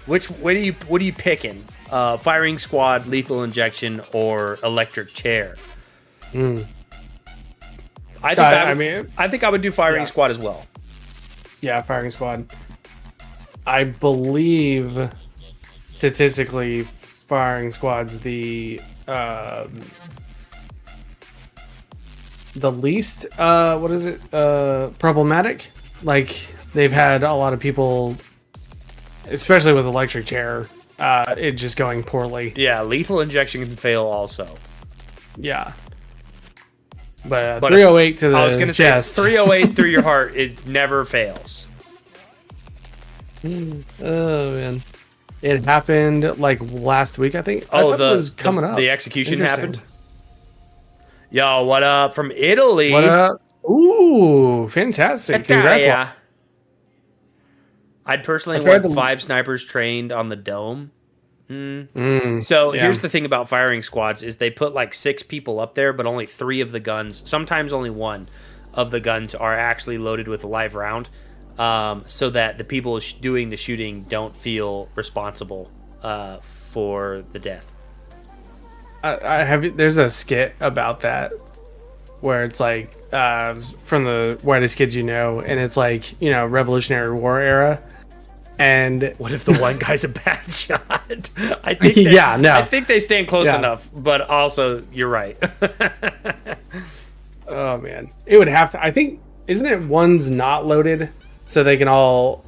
What are you picking? Firing squad, lethal injection, or electric chair? I think I would do firing squad as well. Yeah, firing squad. I believe statistically firing squad's the least problematic. Like, they've had a lot of people, especially with electric chair, it just going poorly. Yeah, lethal injection can fail also. Yeah. But 308 to the chest. I was going to say 308 through your heart, it never fails. Oh, man. It happened like last week, I think. Oh, I thought it was coming up. The execution happened? Yo, what up from Italy? What up? Ooh, fantastic. Congrats. Yeah. I'd personally want 5 snipers trained on the dome. So here's the thing about firing squads is they put like 6 people up there, but only 3 of the guns, sometimes only 1 of the guns are actually loaded with a live round, so that the people doing the shooting don't feel responsible for the death. There's a skit about that where it's like from the Whitest Kids You Know, and it's like, Revolutionary War era. And what if the one guy's a bad shot? I think I think they stand close enough, but also you're right. Oh man, it would have to. I think, isn't it one's not loaded, so they can all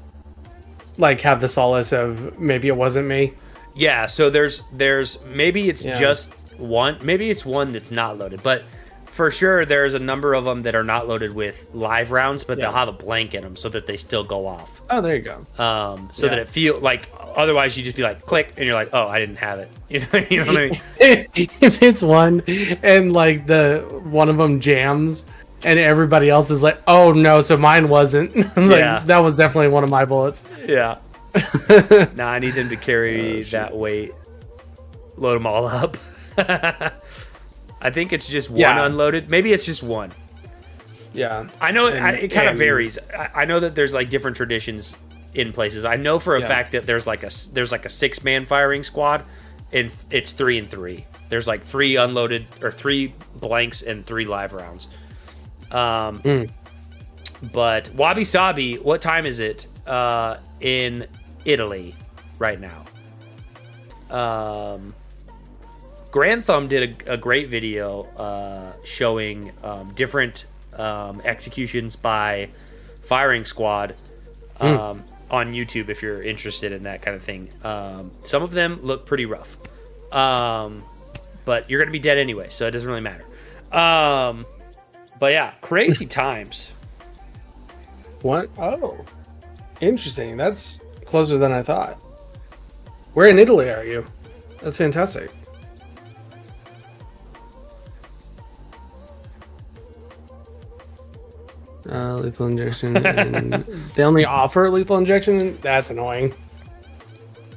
like have the solace of maybe it wasn't me. Yeah. So there's maybe it's just one. Maybe it's one that's not loaded, but for sure there's a number of them that are not loaded with live rounds, but they'll have a blank in them so that they still go off. Oh, there you go. So that it feel like, otherwise you just be like click and you're like, oh, I didn't have it. You know what I mean? If it's one and like one of them jams and everybody else is like, oh no, so mine wasn't. That was definitely one of my bullets. Yeah. I need them to carry that weight. Load them all up. I think it's just one unloaded. Maybe it's just one. Yeah. I know it kind of varies. I know that there's like different traditions in places. I know for a fact that there's like a 6-man firing squad, and it's 3 and 3. There's like 3 unloaded or 3 blanks and 3 live rounds. But Wabi Sabi, what time is it in Italy right now? Grand Thumb did a great video showing different executions by firing squad on YouTube if you're interested in that kind of thing. Some of them look pretty rough. But you're going to be dead anyway, so it doesn't really matter. But yeah, crazy times. What? Oh, interesting. That's closer than I thought. Where in Italy are you? That's fantastic. Lethal injection. They only offer lethal injection? That's annoying.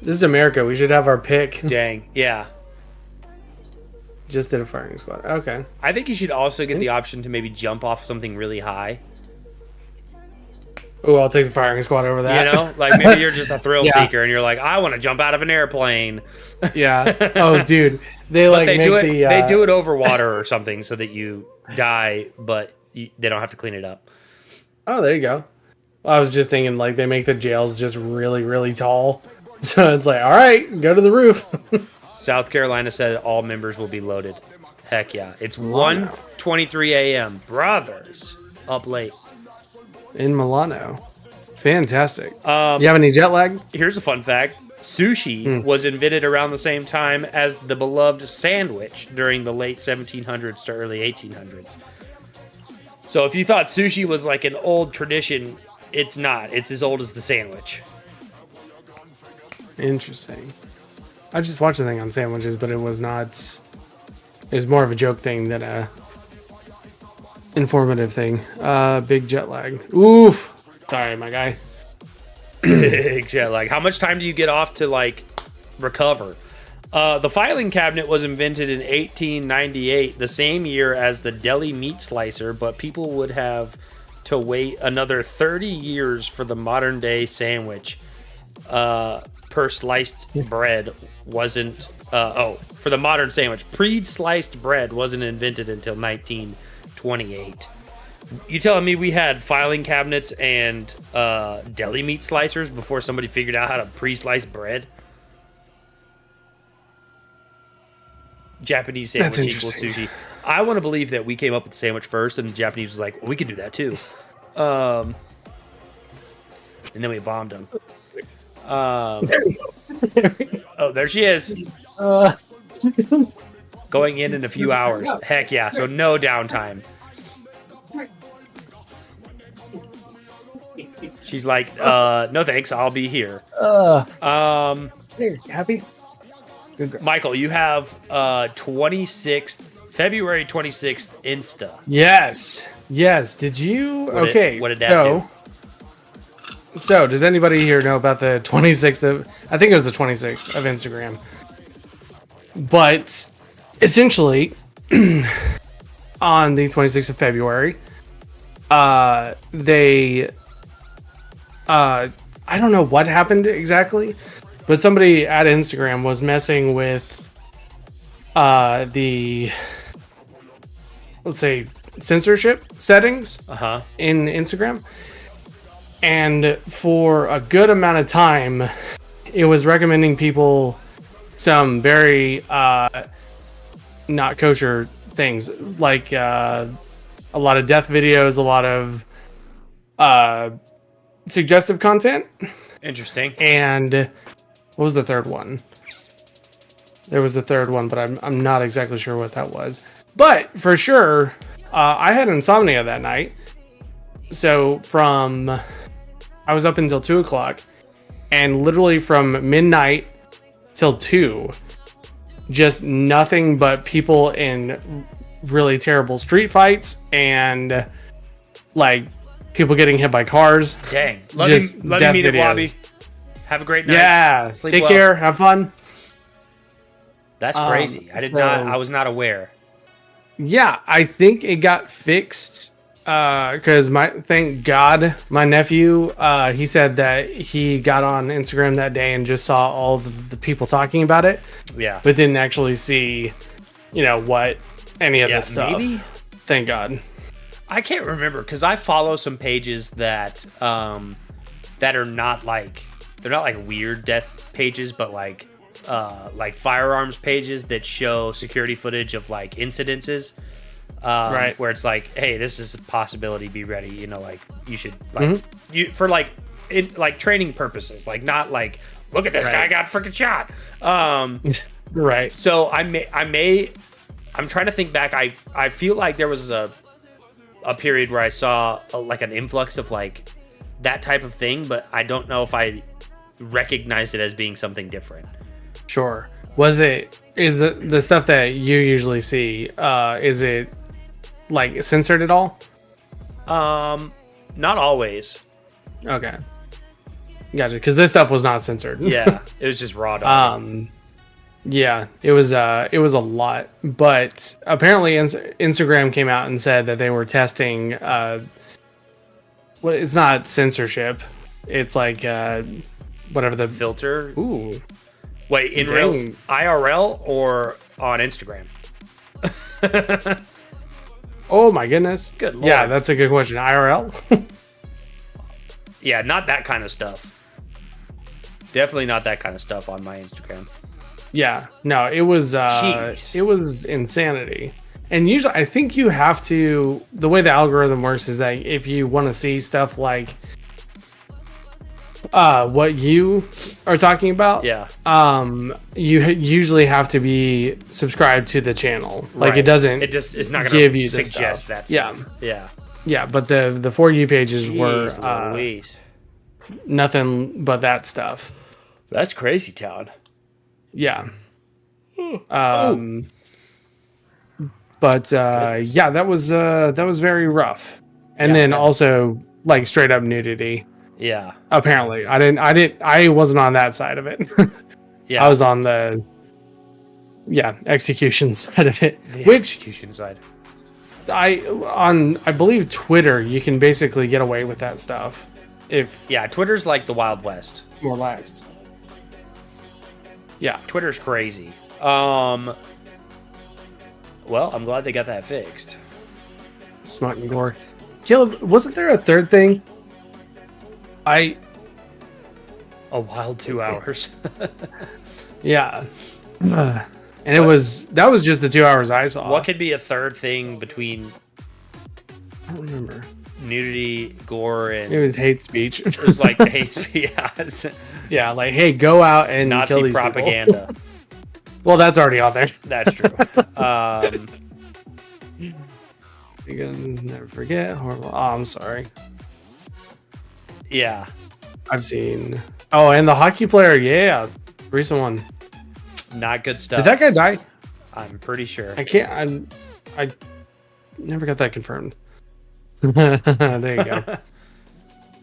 This is America. We should have our pick. Dang, yeah. Just did a firing squad. Okay. I think you should also get the option to maybe jump off something really high. Oh, I'll take the firing squad over that. You know, like maybe you're just a thrill seeker and you're like, I want to jump out of an airplane. Yeah. Oh, dude, they they do it over water or something so that you die, but they don't have to clean it up. Oh, there you go. I was just thinking like they make the jails just really, really tall, so it's like, all right, go to the roof. South Carolina said all members will be loaded. Heck yeah! It's 1:23 a.m. Brothers up late. In Milano. Fantastic. You have any jet lag? Here's a fun fact. Sushi was invented around the same time as the beloved sandwich during the late 1700s to early 1800s. So if you thought sushi was like an old tradition, it's not. It's as old as the sandwich. Interesting. I just watched a thing on sandwiches, but it was not... It was more of a joke thing than a... informative thing. Big jet lag. Oof. Sorry, my guy. Big jet lag. How much time do you get off to like recover? The filing cabinet was invented in 1898, the same year as the deli meat slicer, but people would have to wait another 30 years for the modern day sandwich. Per sliced bread wasn't. For the modern sandwich, pre-sliced bread wasn't invented until 1928. You telling me we had filing cabinets and deli meat slicers before somebody figured out how to pre-slice bread? Japanese sandwich equals sushi. I want to believe that we came up with the sandwich first, and the Japanese was like, well, we could do that too. And then we bombed them. Oh, there she is. Going in a few hours. Heck yeah. So no downtime. She's like, no thanks, I'll be here. Here, happy? Michael, you have February 26th Insta. Yes. Did you? What did that do? So, does anybody here know about the 26th of... I think it was the 26th of Instagram. But, essentially, on the 26th of February, they... I don't know what happened exactly, but somebody at Instagram was messing with the... let's say, censorship settings in Instagram. And for a good amount of time, it was recommending people some very not kosher things, like a lot of death videos, a lot of suggestive content. Interesting. And what was the third one? There was a third one, but I'm not exactly sure what that was. But for sure, I had insomnia that night. So I was up until 2 o'clock, and literally from midnight till 2, just nothing but people in really terrible street fights and like people getting hit by cars. Dang. Let me meet at Wabi. Have a great night. Yeah. Sleep Take well. care. Have fun. That's crazy. I was not aware. Yeah, I think it got fixed. Because thank God, my nephew, he said that he got on Instagram that day and just saw all the people talking about it. Yeah. But didn't actually see what any of Yeah, this stuff. maybe. Thank God. I can't remember because I follow some pages that that are not like they're not like weird death pages, but like firearms pages that show security footage of like incidences. Right. Where it's like, hey, this is a possibility. Be ready. Like you should like you for like like training purposes, like not like look at this guy got freaking shot. Right. So I'm trying to think back. I feel like there was a period where I saw like an influx of like that type of thing, but I don't know if I recognized it as being something different. Sure. Is the stuff that you usually see, is it like censored at all? Not always. Okay. Gotcha. Because this stuff was not censored. Yeah, it was just raw dog. Yeah, it was a lot, but apparently Instagram came out and said that they were testing it's not censorship. It's like whatever the filter. Ooh. Wait, in real IRL or on Instagram? Oh my goodness. Good Lord. Yeah, that's a good question. IRL? Yeah, not that kind of stuff. Definitely not that kind of stuff on my Instagram. Yeah, no, it was Jeez. it was insanity. And usually I think you have to, the way the algorithm works is that if you want to see stuff like what you are talking about, Yeah. You usually have to be subscribed to the channel. Like Right. it doesn't It's not going give to you the suggest stuff. that stuff. Yeah. Yeah, but the For You pages were Jeez Louise. nothing but that stuff. That's crazy town. Yeah. But yeah, that was very rough. And Yeah, then man. also like straight up nudity. Yeah. Apparently, I wasn't on that side of it. Yeah. I was on the execution side of it. The Which execution side. I believe Twitter, you can basically get away with that stuff if Yeah, Twitter's like the Wild West. more lax. Yeah. Twitter's crazy. Well, I'm glad they got that fixed. Smart and gore. Caleb, wasn't there a third thing? A wild 2 hours. Yeah. And that was just the 2 hours I saw. What could be a third thing between I don't remember. nudity, gore, and It was hate speech. it was like hate speech? Yeah, like, hey, go out and kill Nazi these propaganda. people. Well, that's already on there. That's true. You can never forget. Horrible. Oh, I'm sorry. Yeah. I've seen. Oh, and the hockey player. Yeah, recent one. Not good stuff. Did that guy die? I'm pretty sure. I can't. I never got that confirmed. There you go.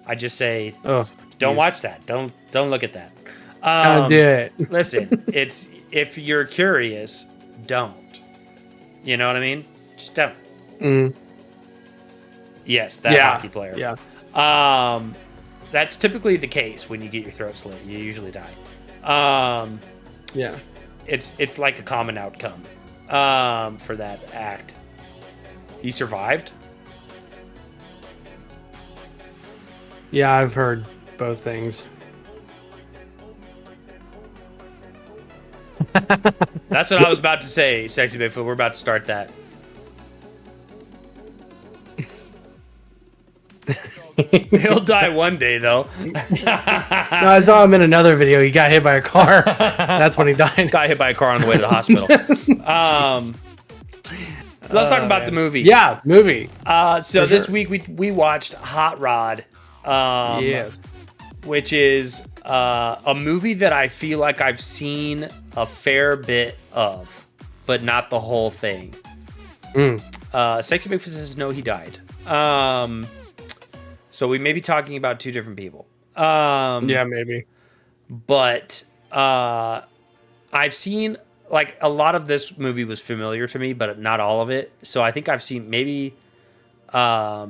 I just say, Oh, don't watch that. Don't look at that. I did. Listen, it's if you're curious, don't. You know what I mean? Just don't. Mm, Yes, that yeah. hockey player. Yeah. That's typically the case when you get your throat slit. You usually die. Yeah. It's like a common outcome for that act. He survived. Yeah, I've heard both things. That's what I was about to say, Sexy Bigfoot. We're about to start that. He'll die one day, though. No, I saw him in another video. He got hit by a car. That's when he died. Got hit by a car on the way to the hospital. Let's talk about the movie. Yeah, movie. So this sure. week we watched Hot Rod. Yes. Which is a movie that I feel like I've seen a fair bit of, but not the whole thing. Sexy Bigfoot says no, he died. So we may be talking about two different people. Yeah, maybe. But I've seen, like, a lot of this movie was familiar to me, but not all of it. So I think I've seen maybe saw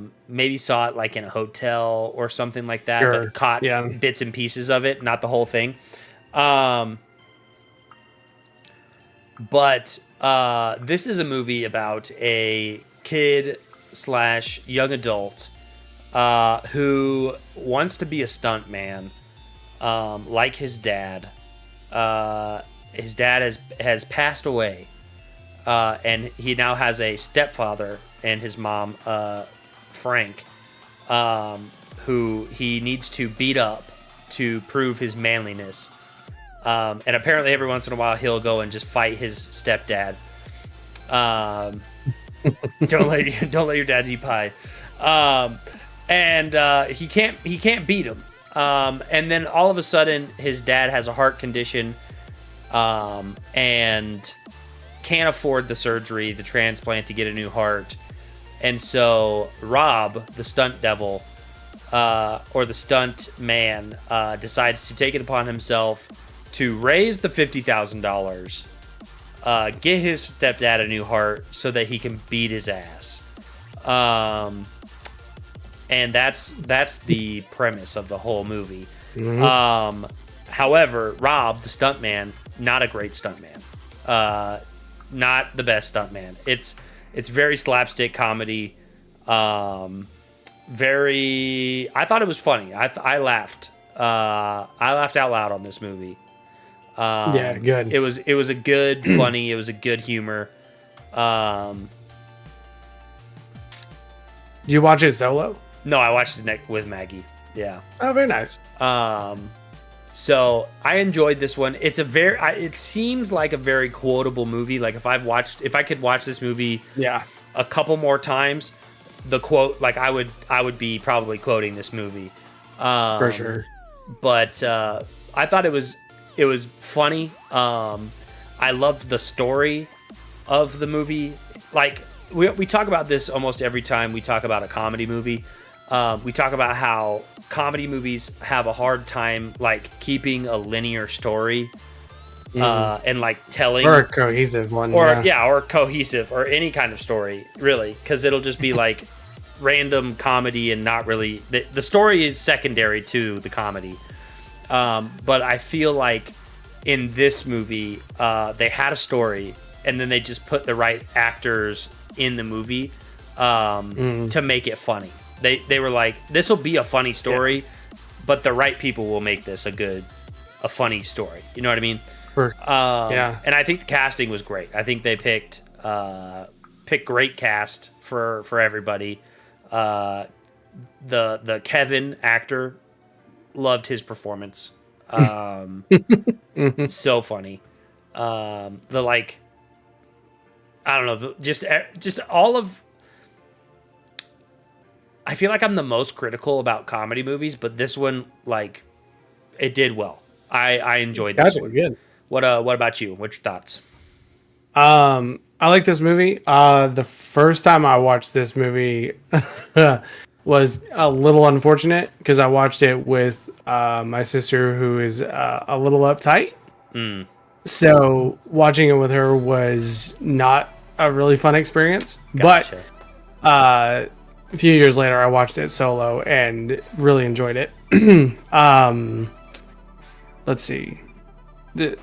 it like in a hotel or something like that, Sure. but caught Yeah. bits and pieces of it, not the whole thing. But This is a movie about a kid slash young adult who wants to be a stunt man, like his dad. His dad has passed away, and he now has a stepfather and his mom, Frank, who he needs to beat up to prove his manliness. And apparently every once in a while he'll go and just fight his stepdad. Don't let your dad eat pie. And he can't beat him. And then all of a sudden his dad has a heart condition, and can't afford the surgery, the transplant to get a new heart. And so Rob, the stunt devil, or the stunt man, decides to take it upon himself to raise the $50,000, get his stepdad a new heart so that he can beat his ass. And that's the premise of the whole movie. Mm-hmm. However, Rob, the stuntman, not a great stuntman. Not the best stuntman. It's very slapstick comedy. I thought it was funny. I laughed. I laughed out loud on this movie. Yeah, good. It was a good funny. It was a good humor. Did you watch it solo? No, I watched it with Maggie. Yeah. Oh, very nice. So I enjoyed this one. It's it seems like a very quotable movie. Like if I could watch this movie, a couple more times, the quote, like I would be probably quoting this movie, for sure. But I thought it was funny. I loved the story of the movie. Like we talk about this almost every time we talk about a comedy movie. We talk about how comedy movies have a hard time like keeping a linear story, and like telling, or a cohesive one, or cohesive, or any kind of story really, because it'll just be like random comedy and not really the story is secondary to the comedy. But I feel like in this movie, they had a story and then they just put the right actors in the movie to make it funny. They were like, this will be a funny story, but the right people will make this a funny story. You know what I mean? And I think the casting was great. I think they picked great cast for everybody. The Kevin actor, loved his performance. So funny. I don't know, just all of. I feel like I'm the most critical about comedy movies, but this one, like, it did well. I enjoyed this one. Good. What about you? What's your thoughts? I like this movie. The first time I watched this movie was a little unfortunate because I watched it with my sister, who is a little uptight. So watching it with her was not a really fun experience. Gotcha. But a few years later, I watched it solo and really enjoyed it. Let's see. The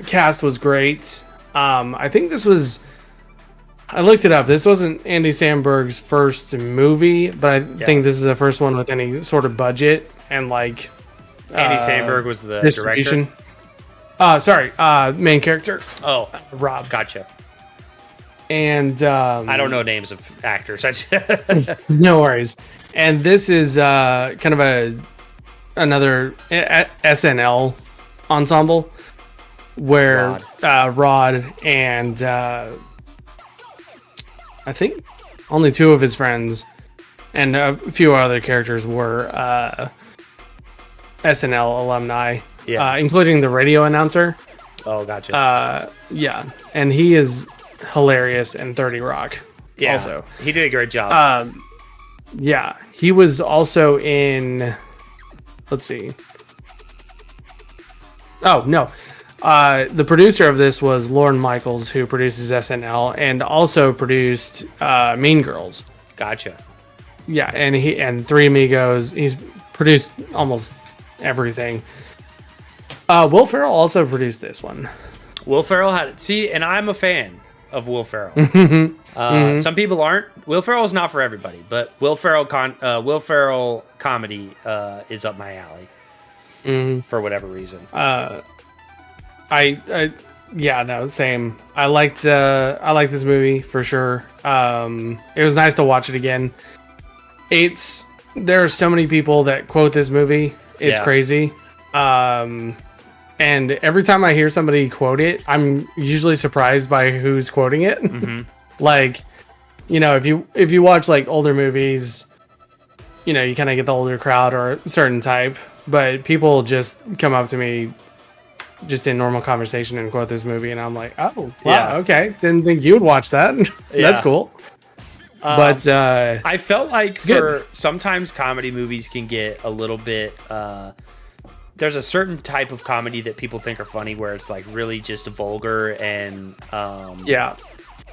cast was great. I think this was. I looked it up. This wasn't Andy Samberg's first movie, but I think this is the first one with any sort of budget and like. Andy Samberg was the distribution. Director. Main character. Oh, Rob. Gotcha. And I don't know names of actors. No worries. And this is kind of another SNL ensemble where Rod and I think only two of his friends and a few other characters were SNL alumni, including the radio announcer. Oh, gotcha. And he is hilarious in 30 Rock. Yeah, also he did a great job. He was also in. Let's see. Oh no, the producer of this was Lorne Michaels, who produces SNL and also produced Mean Girls. Gotcha. Yeah, and Three Amigos. He's produced almost everything. Will Ferrell also produced this one. Will Ferrell and I'm a fan of Will Ferrell. Some people aren't. Will Ferrell is not for everybody, but Will Ferrell comedy is up my alley for whatever reason. Yeah, no, same. I liked this movie for sure. It was nice to watch it again. There are so many people that quote this movie. It's crazy. And every time I hear somebody quote it, I'm usually surprised by who's quoting it. Mm-hmm. Like, if you watch like older movies, you kind of get the older crowd or a certain type, but people just come up to me just in normal conversation and quote this movie, and I'm like, oh, wow, okay, didn't think you would watch that. That's cool. But I felt like sometimes comedy movies can get a little bit. There's a certain type of comedy that people think are funny where it's like really just vulgar and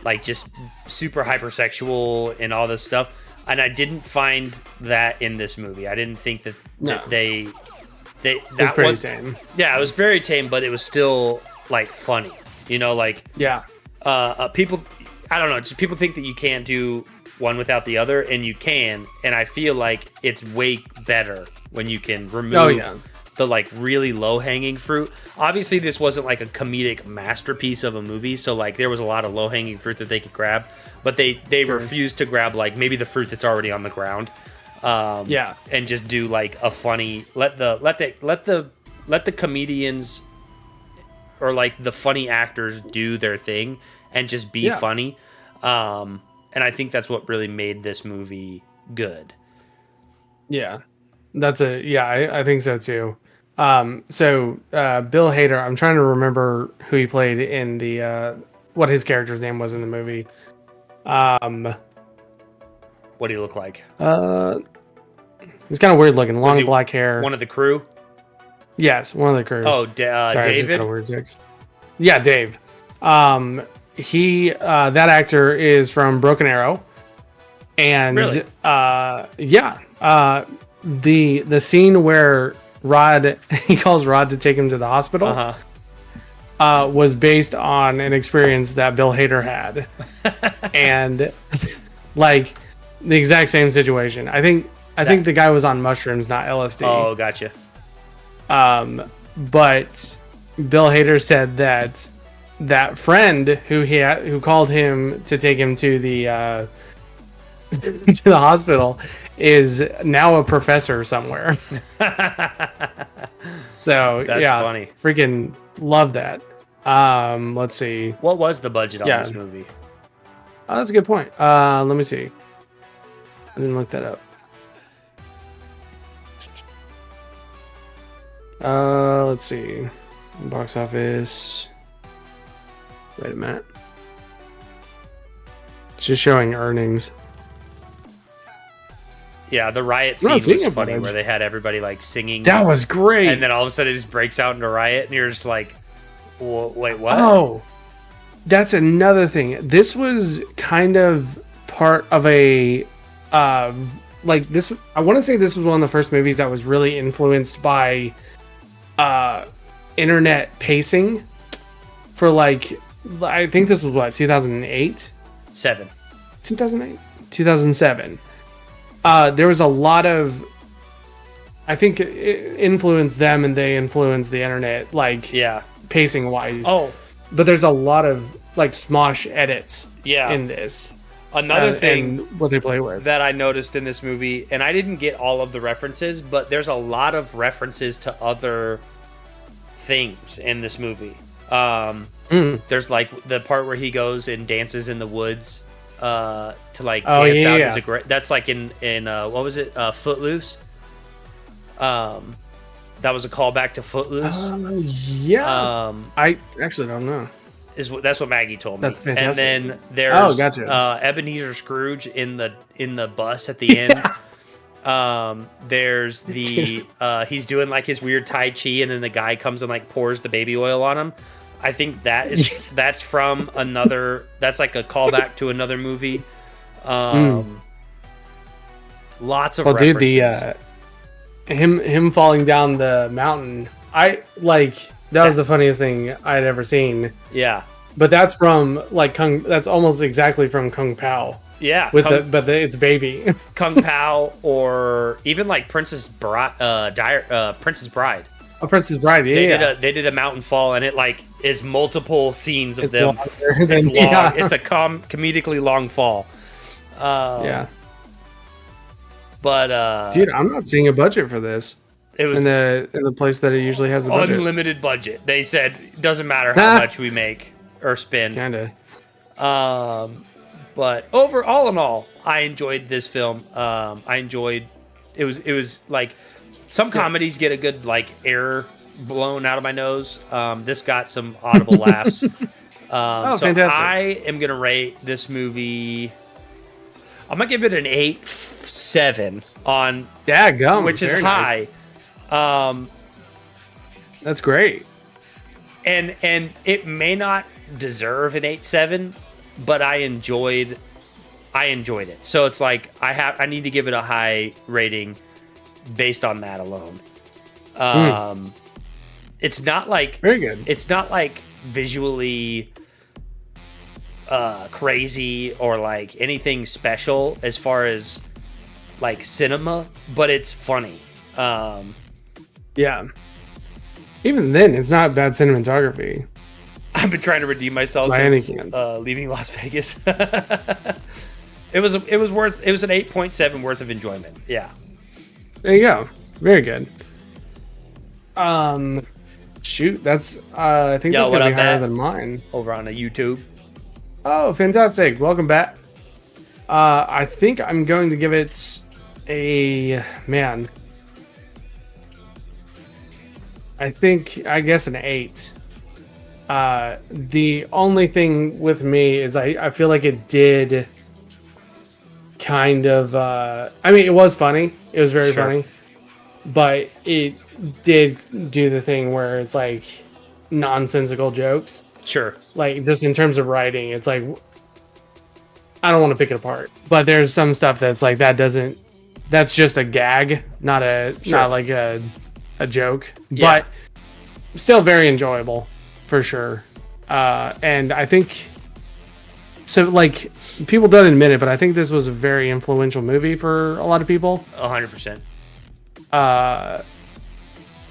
like just super hypersexual and all this stuff. And I didn't find that in this movie. I didn't think that that was tame. Yeah, it was very tame, but it was still like funny. People, I don't know, just people think that you can't do one without the other, and you can. And I feel like it's way better when you can remove the like really low hanging fruit. Obviously, this wasn't like a comedic masterpiece of a movie, so like there was a lot of low hanging fruit that they could grab, but they refused to grab like maybe the fruit that's already on the ground. And just do like a funny let the comedians or like the funny actors do their thing and just be funny. And I think that's what really made this movie good. Yeah. I think so too. So Bill Hader, I'm trying to remember who he played in the what his character's name was in the movie. What do you look like? He's kind of weird looking, long black hair. One of the crew? Yes, one of the crew. Oh, Sorry, David? Yeah, Dave. He that actor is from Broken Arrow. And really? The scene where he calls Rod to take him to the hospital was based on an experience that Bill Hader had. And like the exact same situation. I think the guy was on mushrooms, not LSD. Oh, gotcha. But Bill Hader said that friend who called him to take him to the to the hospital is now a professor somewhere. So that's funny. Freaking love that. Let's see. What was the budget on this movie? Oh, that's a good point. Let me see. I didn't look that up. Let's see. Box office. Wait a minute. It's just showing earnings. Yeah, the riot scene was funny where they had everybody like singing. That was great. And then all of a sudden it just breaks out into riot and you're just like, wait, what? Oh, that's another thing. This was kind of part of a like this. I want to say this was one of the first movies that was really influenced by internet pacing for like, I think this was what, 2008? 2007. There was a lot of, I think it influenced them and they influenced the internet, like pacing wise. Oh, but there's a lot of like smosh edits in this. Another thing what they play with that I noticed in this movie, and I didn't get all of the references, but there's a lot of references to other things in this movie. There's like the part where he goes and dances in the woods to like dance out his that's like in what was it, Footloose. That was a callback to Footloose. I actually don't know. That's what Maggie told me. That's fantastic. And then there's Ebenezer Scrooge in the bus at the end. There's the he's doing like his weird Tai Chi, and then the guy comes and like pours the baby oil on him. I think that's from another. That's like a callback to another movie. Lots of references. Dude, him falling down the mountain. I like That was the funniest thing I'd ever seen. Yeah. But that's from like Kung. That's almost exactly from Kung Pao. Yeah. With it's baby. Kung Pao, or even like Princess Bride. Princess Bride. A Princess Bride. Yeah. They did a mountain fall, and it like is multiple scenes of It's them. It's long. Yeah. It's a comedically long fall. Yeah. But dude, I'm not seeing a budget for this. it was in the place that it usually has a budget. unlimited budget. They said it doesn't matter how much we make or spend. Kinda. But all in all, I enjoyed this film. I enjoyed it was like some comedies get a good like air blown out of my nose. This got some audible laughs. So fantastic. I am gonna rate this movie. I'm gonna give it an 8.7 on which is very high. Nice. That's great. And it may not deserve an 8.7, but I enjoyed it. So it's like I need to give it a high rating based on that alone. It's not like very good. It's not like visually crazy or like anything special as far as like cinema, but it's funny. Yeah. Even then, it's not bad cinematography. I've been trying to redeem myself since leaving Las Vegas. It was an 8.7 worth of enjoyment. Yeah. There you go. Very good. Shoot, that's I think that's gonna be higher than mine. Over on the YouTube. Oh, fantastic! Welcome back. I think I'm going to give it I guess an 8. The only thing with me is I feel like it did kind of I mean, it was funny. It was very funny. But it did do the thing where it's like nonsensical jokes. Sure. Like just in terms of writing, it's like I don't want to pick it apart. But there's some stuff that's like that's just a gag, not like a joke. Yeah. But still very enjoyable for sure. And I think so like people don't admit it, but I think this was a very influential movie for a lot of people. 100%.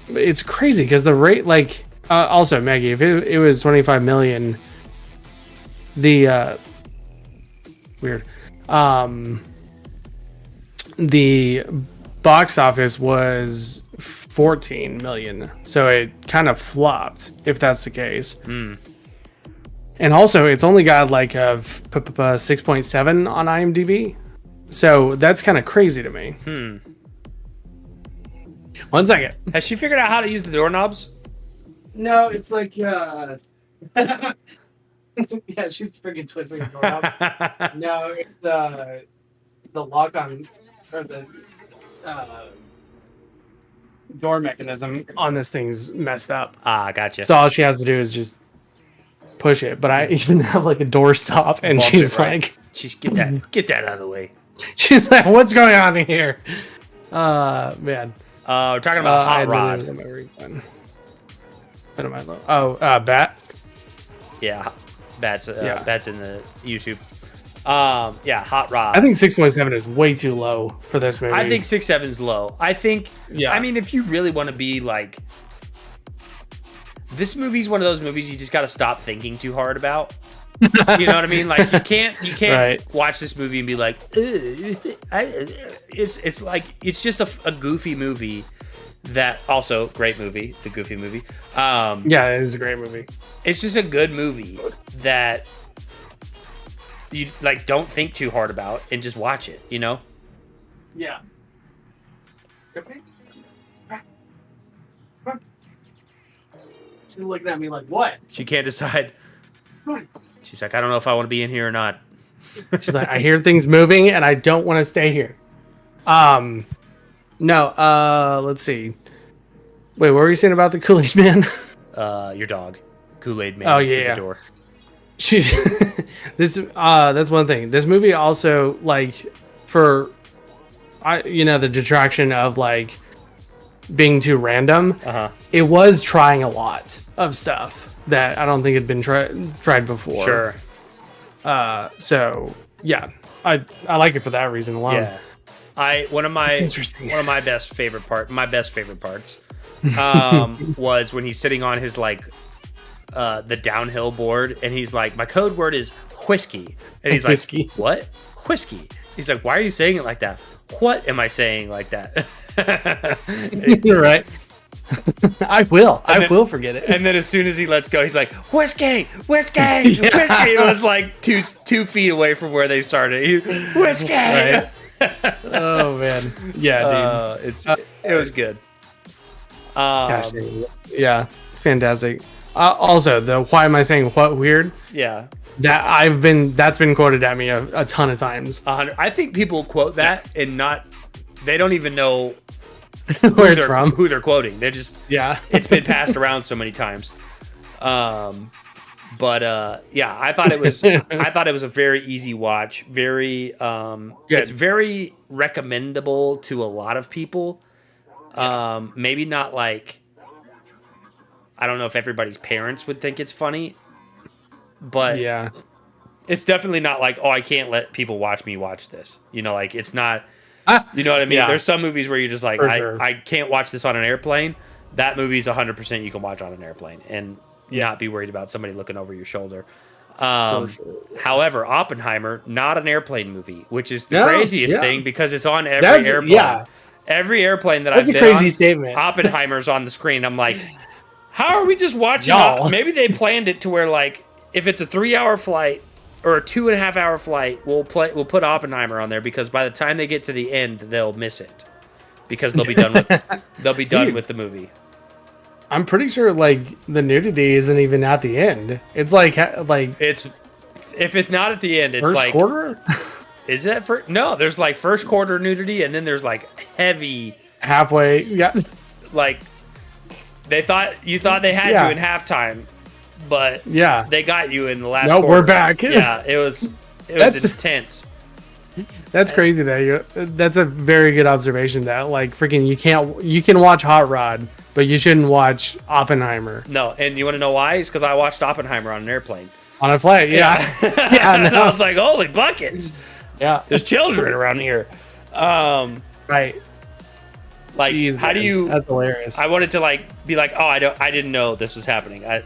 It's crazy because the rate, like, also Maggie, if it was 25 million, the the box office was 14 million, so it kind of flopped if that's the case. And also it's only got like a 6.7 on IMDb, so that's kind of crazy to me. 1 second. Has she figured out how to use the doorknobs? No, it's like yeah, she's freaking twisting the doorknob. No, it's the lock on or the door mechanism on this thing's messed up. Gotcha. So all she has to do is just push it. But I even have like a door stop, and she's like, "She's get that out of the way." She's like, "What's going on in here?" Man. We're talking about Hot Rod. Bat. Yeah, Bat's in the YouTube. Hot Rod. I think 6.7 is way too low for this movie. I think 6.7 is low. I think. Yeah. I mean, if you really want to be like, this movie's one of those movies you just got to stop thinking too hard about. You know what I mean? Like you can't right. Watch this movie and be like, it's like it's just a goofy movie. That also great movie, the Goofy movie. Yeah, it is a great movie. It's just a good movie that you like don't think too hard about and just watch it. You know? Yeah. She's looking at me like, what? She can't decide. She's like, I don't know if I want to be in here or not. She's like, I hear things moving and I don't want to stay here. No, let's see. Wait, what were you saying about the Kool-Aid Man? Your dog. Kool-Aid Man. Oh, yeah. The door. That's one thing. This movie also, like, the detraction of, like, being too random, it was trying a lot of stuff that I don't think had been tried before. Sure. So yeah, I like it for that reason alone. Yeah. One of my best favorite parts was when he's sitting on his like the downhill board and he's like, my code word is whiskey, and he's like, what? Whiskey. He's like, why are you saying it like that? What am I saying like that? You're right. I will forget it. And then as soon as he lets go, he's like, whiskey, whiskey, whiskey. It was like 2 feet away from where they started. Whiskey. Right. Oh man, yeah, dude. It was good. Gosh, yeah, fantastic. Also, the why am I saying what weird? Yeah, that's been quoted at me a ton of times. I think people quote that and they don't even know where it's from, who they're quoting. They're just it's been passed around so many times. But I thought it was a very easy watch. Very it's very recommendable to a lot of people. Maybe not like, I don't know if everybody's parents would think it's funny, but yeah, it's definitely not like, oh, I can't let people watch me watch this. You know, like it's not. You know what I mean? Yeah. There's some movies where you're just like, sure. I can't watch this on an airplane. That movie's 100% you can watch on an airplane and not be worried about somebody looking over your shoulder. Sure. However, Oppenheimer, not an airplane movie, which is the craziest thing because it's on every airplane. Yeah. Every airplane that That's I've been a crazy on, statement. Oppenheimer's on the screen. I'm like, how are we just watching? Maybe they planned it to where like if it's a 3-hour flight or a 2.5-hour flight, we'll put Oppenheimer on there because by the time they get to the end, they'll miss it because they'll be done with with the movie. I'm pretty sure like the nudity isn't even at the end. It's like it's if it's not at the end, it's first like quarter. Is that for no? There's like first quarter nudity, and then there's like heavy halfway. Yeah, like they thought they had you in halftime, but they got you in the last. No, quarter. We're back. Yeah, it was intense. That's crazy. That's a very good observation. That like freaking you can watch Hot Rod, but you shouldn't watch Oppenheimer. No, and you want to know why? It's because I watched Oppenheimer on an airplane. On a flight, yeah. And I was like, holy buckets. Yeah. There's children around here. Right. Like, jeez, how do you... That's hilarious. I wanted to, like, be like, oh, I didn't know this was happening. I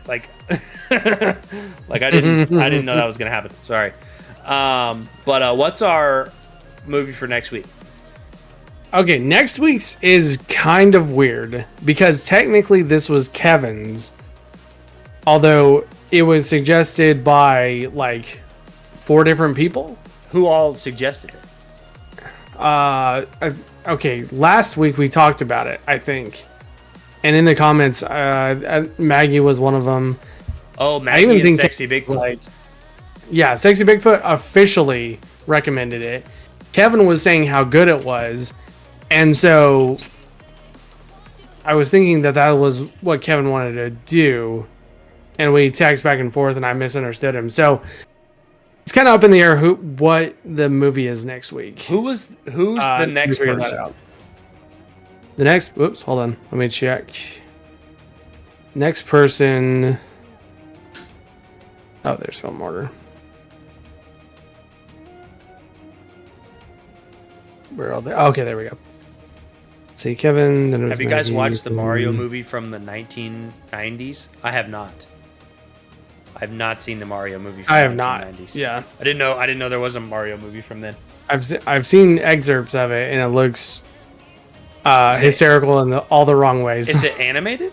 didn't know that was going to happen. Sorry. But what's our movie for next week? Okay, next week's is kind of weird because technically this was Kevin's, although it was suggested by like 4 different people. Who all suggested it? Okay, last week we talked about it, I think, and in the comments, Maggie was one of them. Oh, Maggie and Sexy Bigfoot. Like, yeah, Sexy Bigfoot officially recommended it. Kevin was saying how good it was, and so I was thinking that was what Kevin wanted to do, and we text back and forth, and I misunderstood him. So it's kind of up in the air what the movie is next week. Who's the next person? The next, whoops, hold on, let me check. Next person. Oh, there's film order. Where are they? Oh, okay, there we go. Let's see, Kevin. Then have you guys watched the Mario movie from the 1990s? I have not. I've not seen the Mario movie from the 1990s. Not. Yeah. I didn't know there was a Mario movie from then. I've seen excerpts of it, and it looks hysterical in all the wrong ways. Is it animated?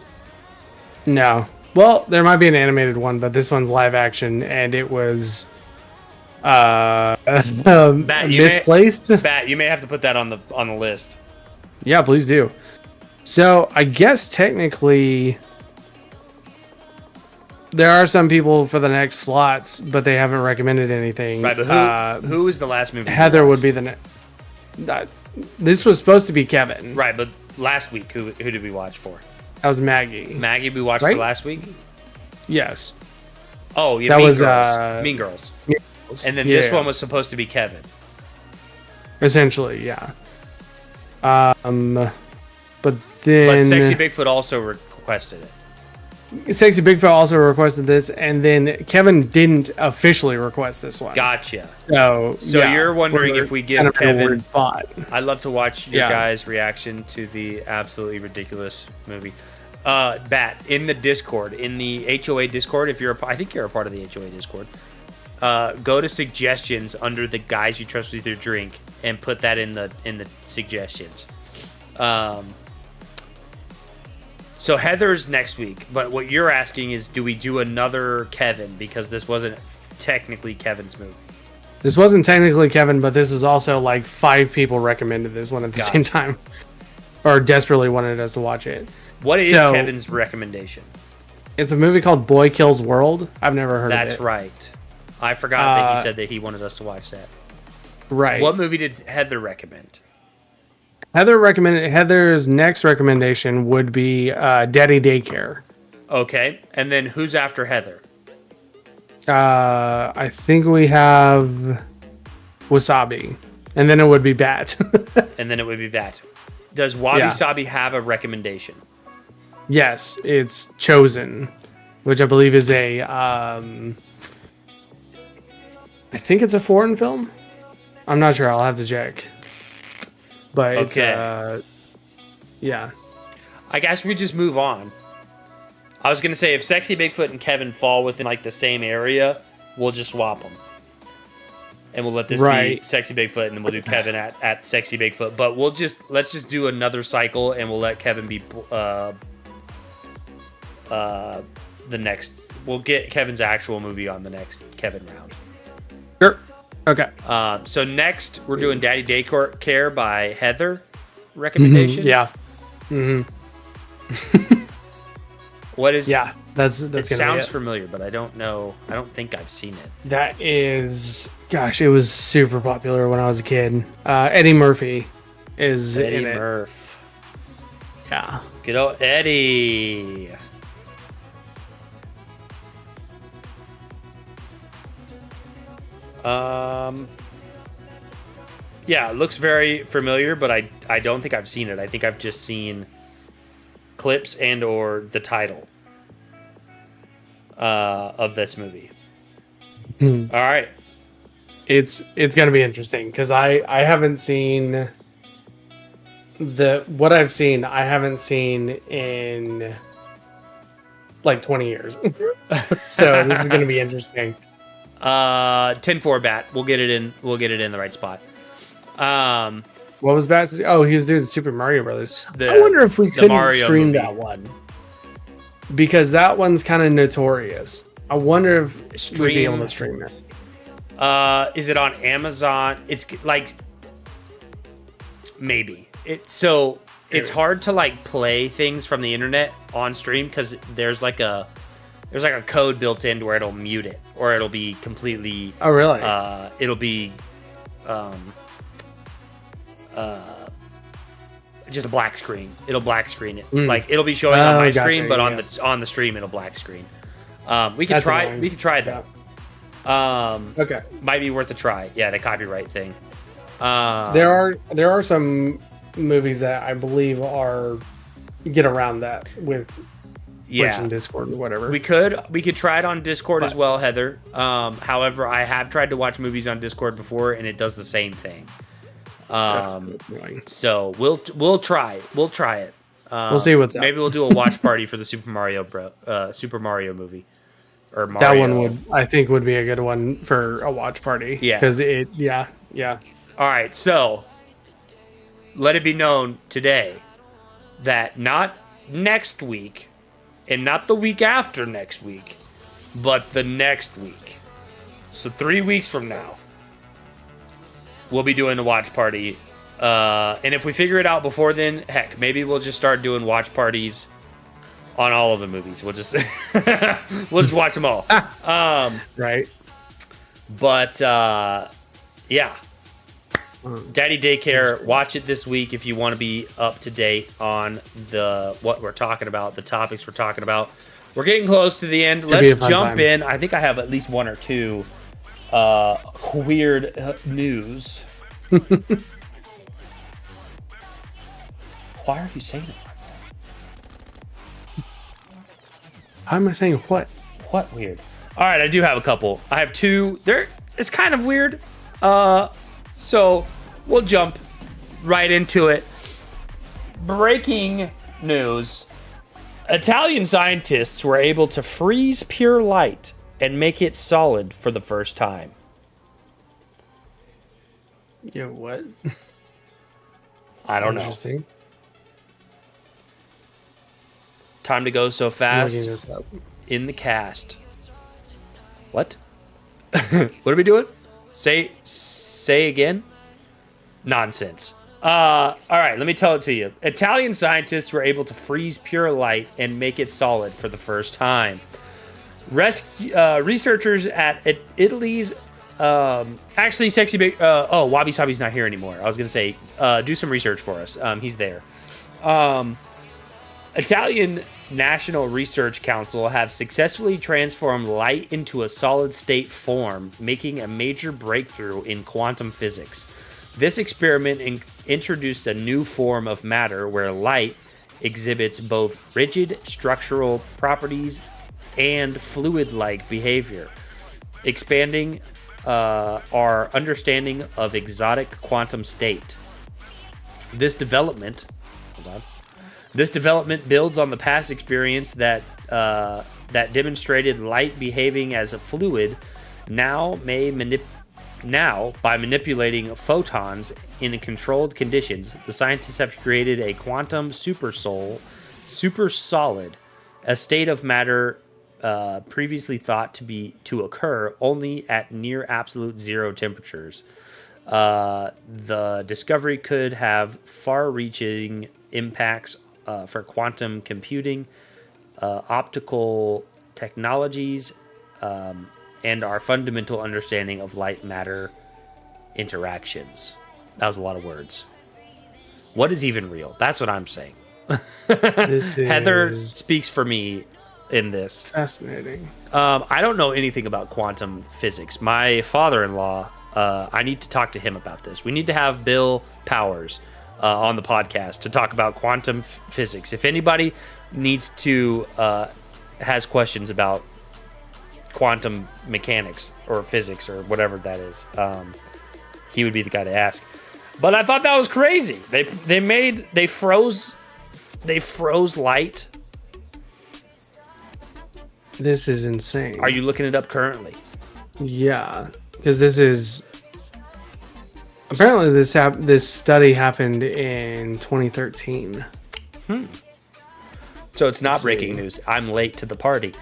No. Well, there might be an animated one, but this one's live action, and it was misplaced. Matt, you may have to put that on the list. Yeah, please do. So I guess technically there are some people for the next slots, but they haven't recommended anything. Right, but who was the last movie? Heather would be the next. This was supposed to be Kevin. Right, but last week, who did we watch for? That was Maggie. Maggie, we watched for last week? Yes. Oh, yeah, Mean Girls. And then this one was supposed to be Kevin. Essentially, yeah. But then But Sexy Bigfoot also requested it. Sexy Bigfoot also requested this, and then Kevin didn't officially request this one. Gotcha. So yeah, you're wondering if we give kind of in a Kevin weird spot. I'd love to watch your guys' reaction to the absolutely ridiculous movie. Bat, in the Discord, in the HOA Discord, I think you're a part of the HOA Discord. Go to suggestions under the guys you trust with your drink and put that in the suggestions. So Heather's next week, but what you're asking is, do we do another Kevin, because this wasn't technically Kevin's movie? This wasn't technically Kevin, but this is also like 5 people recommended this one at the same time, or desperately wanted us to watch it. What is Kevin's recommendation? It's a movie called Boy Kills World. I've never heard of it. That's right. I forgot that he said that he wanted us to watch that. Right. What movie did Heather recommend? Heather's next recommendation would be Daddy Daycare. Okay. And then who's after Heather? I think we have Wasabi. And then it would be Bat. And then it would be Bat. Does Wabi Sabi have a recommendation? Yes, it's Chosen, which I believe is I think it's a foreign film. I'm not sure. I'll have to check. But okay. Yeah. I guess we just move on. I was going to say, if Sexy Bigfoot and Kevin fall within like the same area, we'll just swap them. And we'll let this be Sexy Bigfoot, and then we'll do Kevin at Sexy Bigfoot. But let's just do another cycle, and we'll let Kevin be the next. We'll get Kevin's actual movie on the next Kevin round. Sure. Okay. So next we're doing Daddy Daycare by Heather. Recommendation. Yeah. What is? Yeah. That's. It sounds familiar, but I don't know. I don't think I've seen it. That is. Gosh, it was super popular when I was a kid. Eddie Murphy is Eddie in it. Murph. Yeah. Good old Eddie. Yeah, it looks very familiar, but I don't think I've seen it. I think I've just seen clips and or the title of this movie. All right. It's gonna be interesting because I haven't seen what I've seen. I haven't seen in like 20 years. So this is gonna be interesting. 10-4 Bat. We'll get it in the right spot. What was Bat's? Oh, he was doing Super Mario Brothers. I wonder if we could stream movie. that one, because that one's kind of notorious. I wonder if we'd be able to stream it. Is it on Amazon? It's like maybe it's hard to like play things from the internet on stream because there's like a code built in where it'll mute it or it'll be completely. Oh really? It'll be just a black screen. It'll black screen it. Like it'll be showing on my screen, but on the stream it'll black screen. We could try that. Okay. Might be worth a try. Yeah, the copyright thing. There are some movies that I believe get around that with Twitch and Discord or whatever. We could try it on Discord as well, Heather. However, I have tried to watch movies on Discord before and it does the same thing. So we'll try it. We'll see what's up. Maybe we'll do a watch party for the Super Mario movie. Or Mario. That one would be a good one for a watch party. Yeah. Because All right, so let it be known today that not next week and not the week after next week, but the next week. So 3 weeks from now, we'll be doing a watch party. And if we figure it out before then, heck, maybe we'll just start doing watch parties on all of the movies. We'll just watch them all. Right. But yeah. Daddy Daycare, watch it this week if you want to be up to date on what we're talking about, the topics we're talking about. We're getting close to the end. Let's jump in. I think I have at least one or two weird news. Why are you saying it like that? How am I saying what? What weird? All right, I do have a couple. I have two. It's kind of weird. So we'll jump right into it. Breaking news. Italian scientists were able to freeze pure light and make it solid for the first time. Yeah, what? I don't know. Interesting. Time to go so I'm fast. looking this up. In the cast. What? What are we doing? Say again? Nonsense. All right, let me tell it to you. Italian scientists were able to freeze pure light and make it solid for the first time. Researchers at Italy's actually Wabi Sabi's not here anymore. I was gonna say do some research for us. He's there. Italian National Research Council have successfully transformed light into a solid state form, making a major breakthrough in quantum physics. This experiment introduced a new form of matter where light exhibits both rigid structural properties and fluid-like behavior, expanding our understanding of exotic quantum state. This development builds on the past experience that demonstrated light behaving as a fluid. Now, by manipulating photons in controlled conditions, the scientists have created a quantum super solid, a state of matter previously thought to occur only at near absolute zero temperatures. The discovery could have far-reaching impacts for quantum computing, optical technologies, and our fundamental understanding of light-matter interactions. That was a lot of words. What is even real? That's what I'm saying. Heather speaks for me in this. Fascinating. I don't know anything about quantum physics. My father-in-law, I need to talk to him about this. We need to have Bill Powers on the podcast to talk about quantum physics. If anybody needs to has questions about quantum mechanics or physics or whatever that is, he would be the guy to ask. But I thought that was crazy. They froze light. This is insane. Are you looking it up currently? Yeah, because this is apparently this study happened in 2013. So it's not breaking news. I'm late to the party.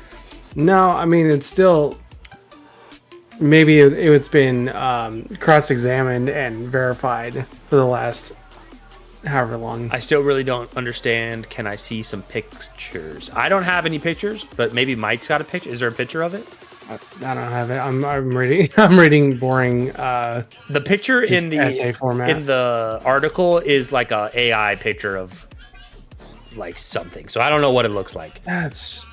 No, I mean it's still maybe it's been cross-examined and verified for the last however long. I still really don't understand. Can I see some pictures? I don't have any pictures, but maybe Mike's got a picture. Is there a picture of it? I don't have it. I'm reading. I'm reading boring. The picture in the essay format in the article is like a AI picture of like something. So I don't know what it looks like. That's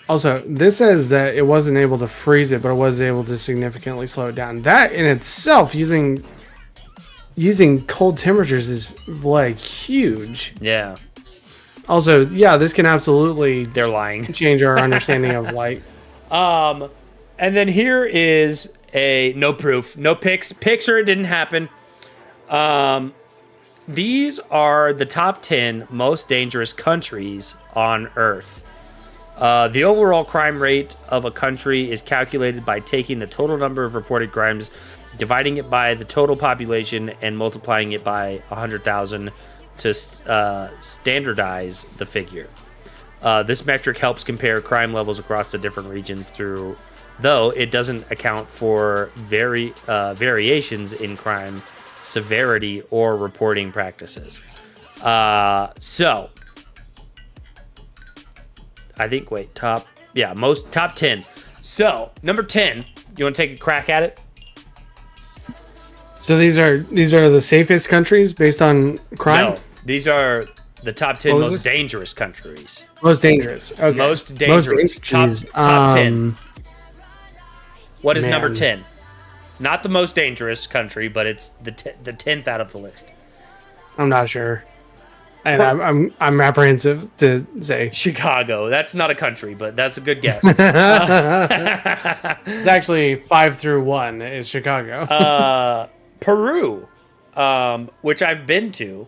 also, this says that it wasn't able to freeze it, but it was able to significantly slow it down. That in itself, using cold temperatures is like huge. Yeah. Also, yeah, this can absolutely They're lying. change our understanding of light. And then here is no proof, no pics. Or it didn't happen. These are the top 10 most dangerous countries on Earth. The overall crime rate of a country is calculated by taking the total number of reported crimes, dividing it by the total population, and multiplying it by 100,000 to standardize the figure. This metric helps compare crime levels across the different regions though it doesn't account for variations in crime severity or reporting practices. So I think top 10. So number 10, you want to take a crack at it? So these are the safest countries based on crime? No, these are the top 10 most dangerous countries. Most dangerous. Okay. Most dangerous. Top 10. What is number 10? Not the most dangerous country, but it's the 10th out of the list. I'm not sure. And I'm apprehensive to say. Chicago. That's not a country, but that's a good guess. It's actually 5 through 1 is Chicago. Peru, which I've been to,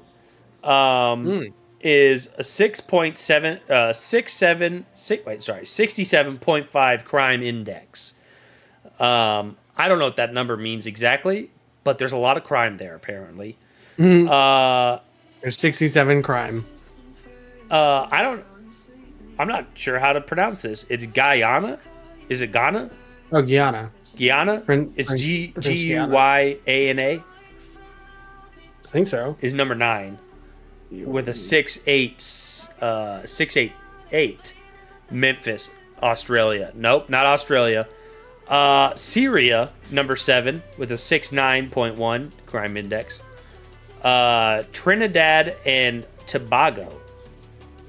is a 67.5 crime index. I don't know what that number means exactly, but there's a lot of crime there apparently. There's 67 crime. I'm not sure how to pronounce this. It's Guyana. Is it Ghana? Oh, Guyana. Guyana? It's Guyana. I think so. Is number 9 with a 688. Memphis, Australia. Nope, not Australia. Syria, number 7 with a 69.1 crime index. Trinidad and Tobago,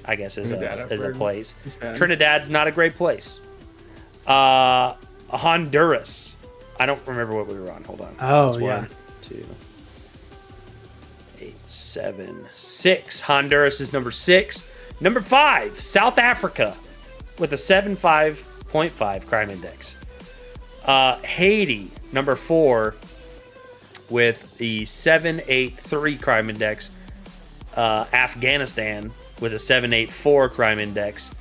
I guess is a place. Trinidad's not a great place. Honduras. I don't remember what we were on. Hold on. Oh, yeah. 1, 2, 8, 7, 6. Honduras is number 6. Number 5, South Africa with a 75.5 crime index. Haiti, number 4 with the 783 crime index. Afghanistan with a 784 crime index.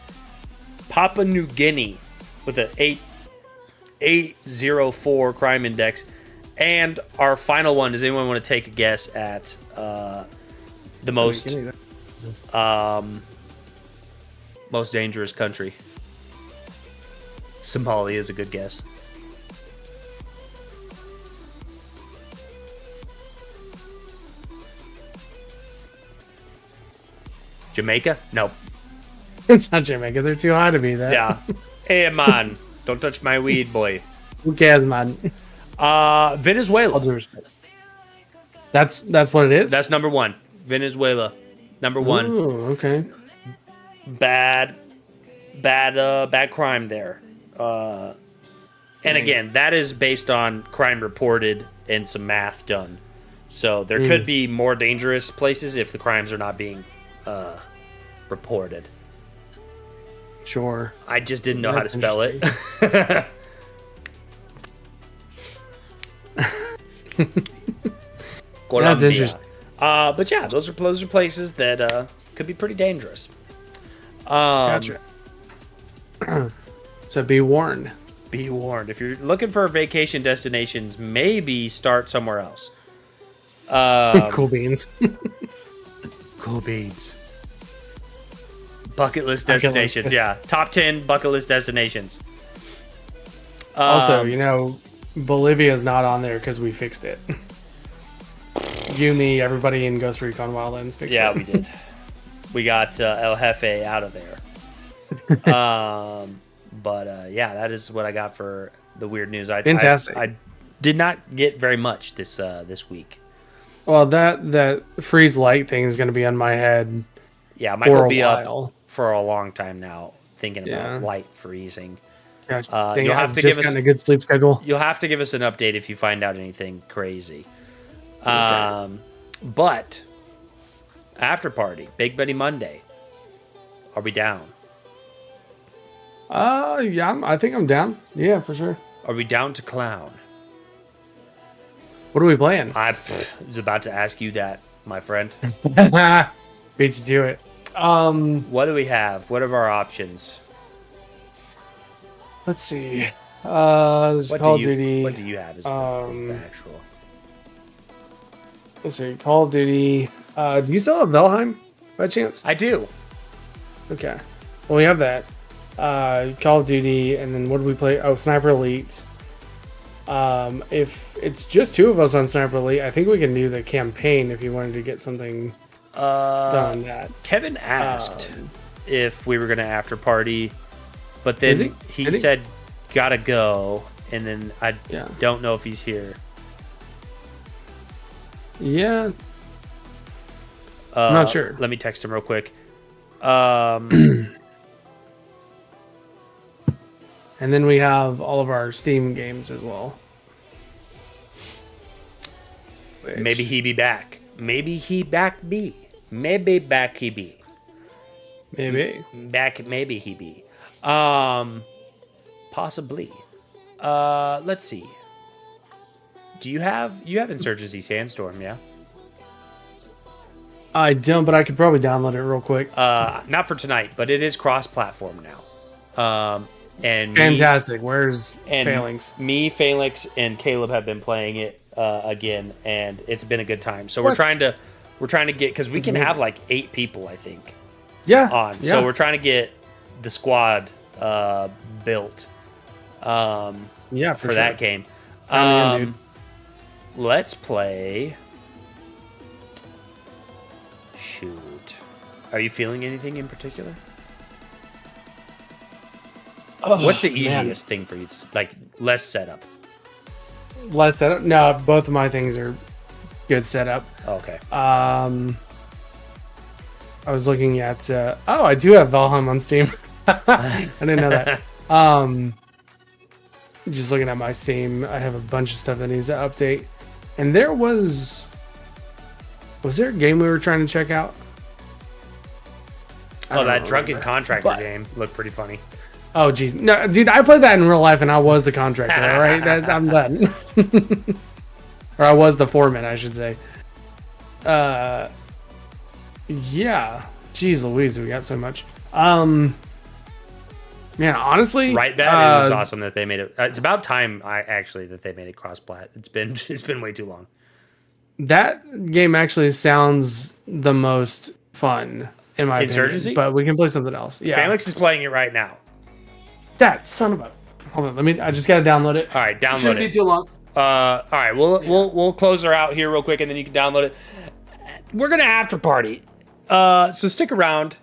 Papua New Guinea with an 804 crime index. And our final one, does anyone want to take a guess at the most dangerous country? Somalia is a good guess. Jamaica? Nope. It's not Jamaica. They're too high to be that. Yeah. Hey, man. Don't touch my weed, boy. Who cares, man? Venezuela. That's what it is? That's number 1. Venezuela. Number 1. Oh, okay. Bad crime there. And again, that is based on crime reported and some math done. So there could be more dangerous places if the crimes are not being reported. Sure. I just didn't know how to spell it. That's interesting. But yeah, those are places that could be pretty dangerous. Gotcha. So be warned. Be warned. If you're looking for vacation destinations, maybe start somewhere else. Cool beans. Cool beans. Bucket list destinations. Yeah. Top 10 bucket list destinations. Also, Bolivia's not on there because we fixed it. You, me, everybody in Ghost Recon Wildlands fixed it. Yeah, we did. We got El Jefe out of there. But that is what I got for the weird news. Fantastic. I did not get very much this week. Well, that freeze light thing is going to be on my head. Yeah, Michael will be up for a long time now, thinking about light freezing. Gotcha. You'll have to give us a good sleep schedule. You'll have to give us an update if you find out anything crazy. Okay. But after party, Big Betty Monday. Are we down? Yeah, I think I'm down. Yeah, for sure. Are we down to clown? What are we playing? I was about to ask you that, my friend. Beat you to it. What do we have? What are our options? Let's see. Call of Duty. What do you have as the actual? Let's see. Call of Duty. Do you still have Valheim by chance? I do. Okay. Well, we have that. Call of Duty, and then what do we play? Oh, Sniper Elite. If it's just 2 of us on Sniper Elite, I think we can do the campaign if you wanted to get something done on that. Kevin asked if we were going to after party, but then he said, gotta go, and then I don't know if he's here. Yeah. I'm not sure. Let me text him real quick. And then we have all of our Steam games as well. Maybe he be back. Maybe he back be. Maybe back he be. Maybe. Back maybe he be. Possibly. Let's see. Do you have Insurgency Sandstorm, yeah? I don't, but I could probably download it real quick. Not for tonight, but it is cross-platform now. And Fantastic. Where's and Phalanx? Me, Phalanx, and Caleb have been playing it again, and it's been a good time. So we're trying to get, because we can have like 8 people, I think, Yeah. on. Yeah. So we're trying to get the squad built. Yeah, for that game. Dude. Let's play. Shoot. Are you feeling anything in particular? What's the easiest thing for you? Like, less setup. Less setup? No, both of my things are good setup. Okay. I was looking at. I do have Valheim on Steam. I didn't know that. Just looking at my Steam, I have a bunch of stuff that needs to update. And was there a game we were trying to check out? That Drunken Contractor game looked pretty funny. Oh, geez. No, dude, I played that in real life, and I was the contractor, all right? I'm done. Or I was the foreman, I should say. Yeah. Jeez Louise, we got so much. Man, honestly... Right, that is awesome that they made it. It's about time, that they made it cross-plat. It's been way too long. That game actually sounds the most fun, in my Insurgency? opinion. But we can play something else. Yeah. Phalanx is playing it right now. That son of a... Hold on, I just gotta download it. All right, download it. Shouldn't be too long. All right, we'll close her out here real quick, and then you can download it. We're gonna after party, so stick around.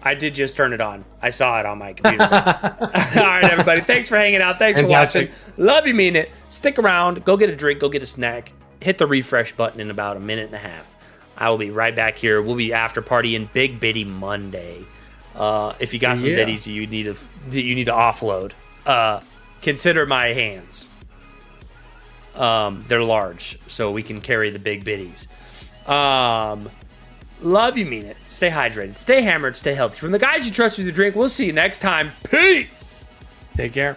I did just turn it on. I saw it on my computer. All right, everybody, thanks for hanging out. Thanks Fantastic. for watching. Love you, mean it. Stick around. Go get a drink. Go get a snack. Hit the refresh button in about a minute and a half. I will be right back here. We'll be after partying Big Biddy Monday. If you got some biddies you need to offload, consider my hands. They're large, so we can carry the big biddies. Love you, mean it. Stay hydrated, stay hammered, stay healthy. From the guys you trust with your drink, we'll see you next time. Peace. Take care.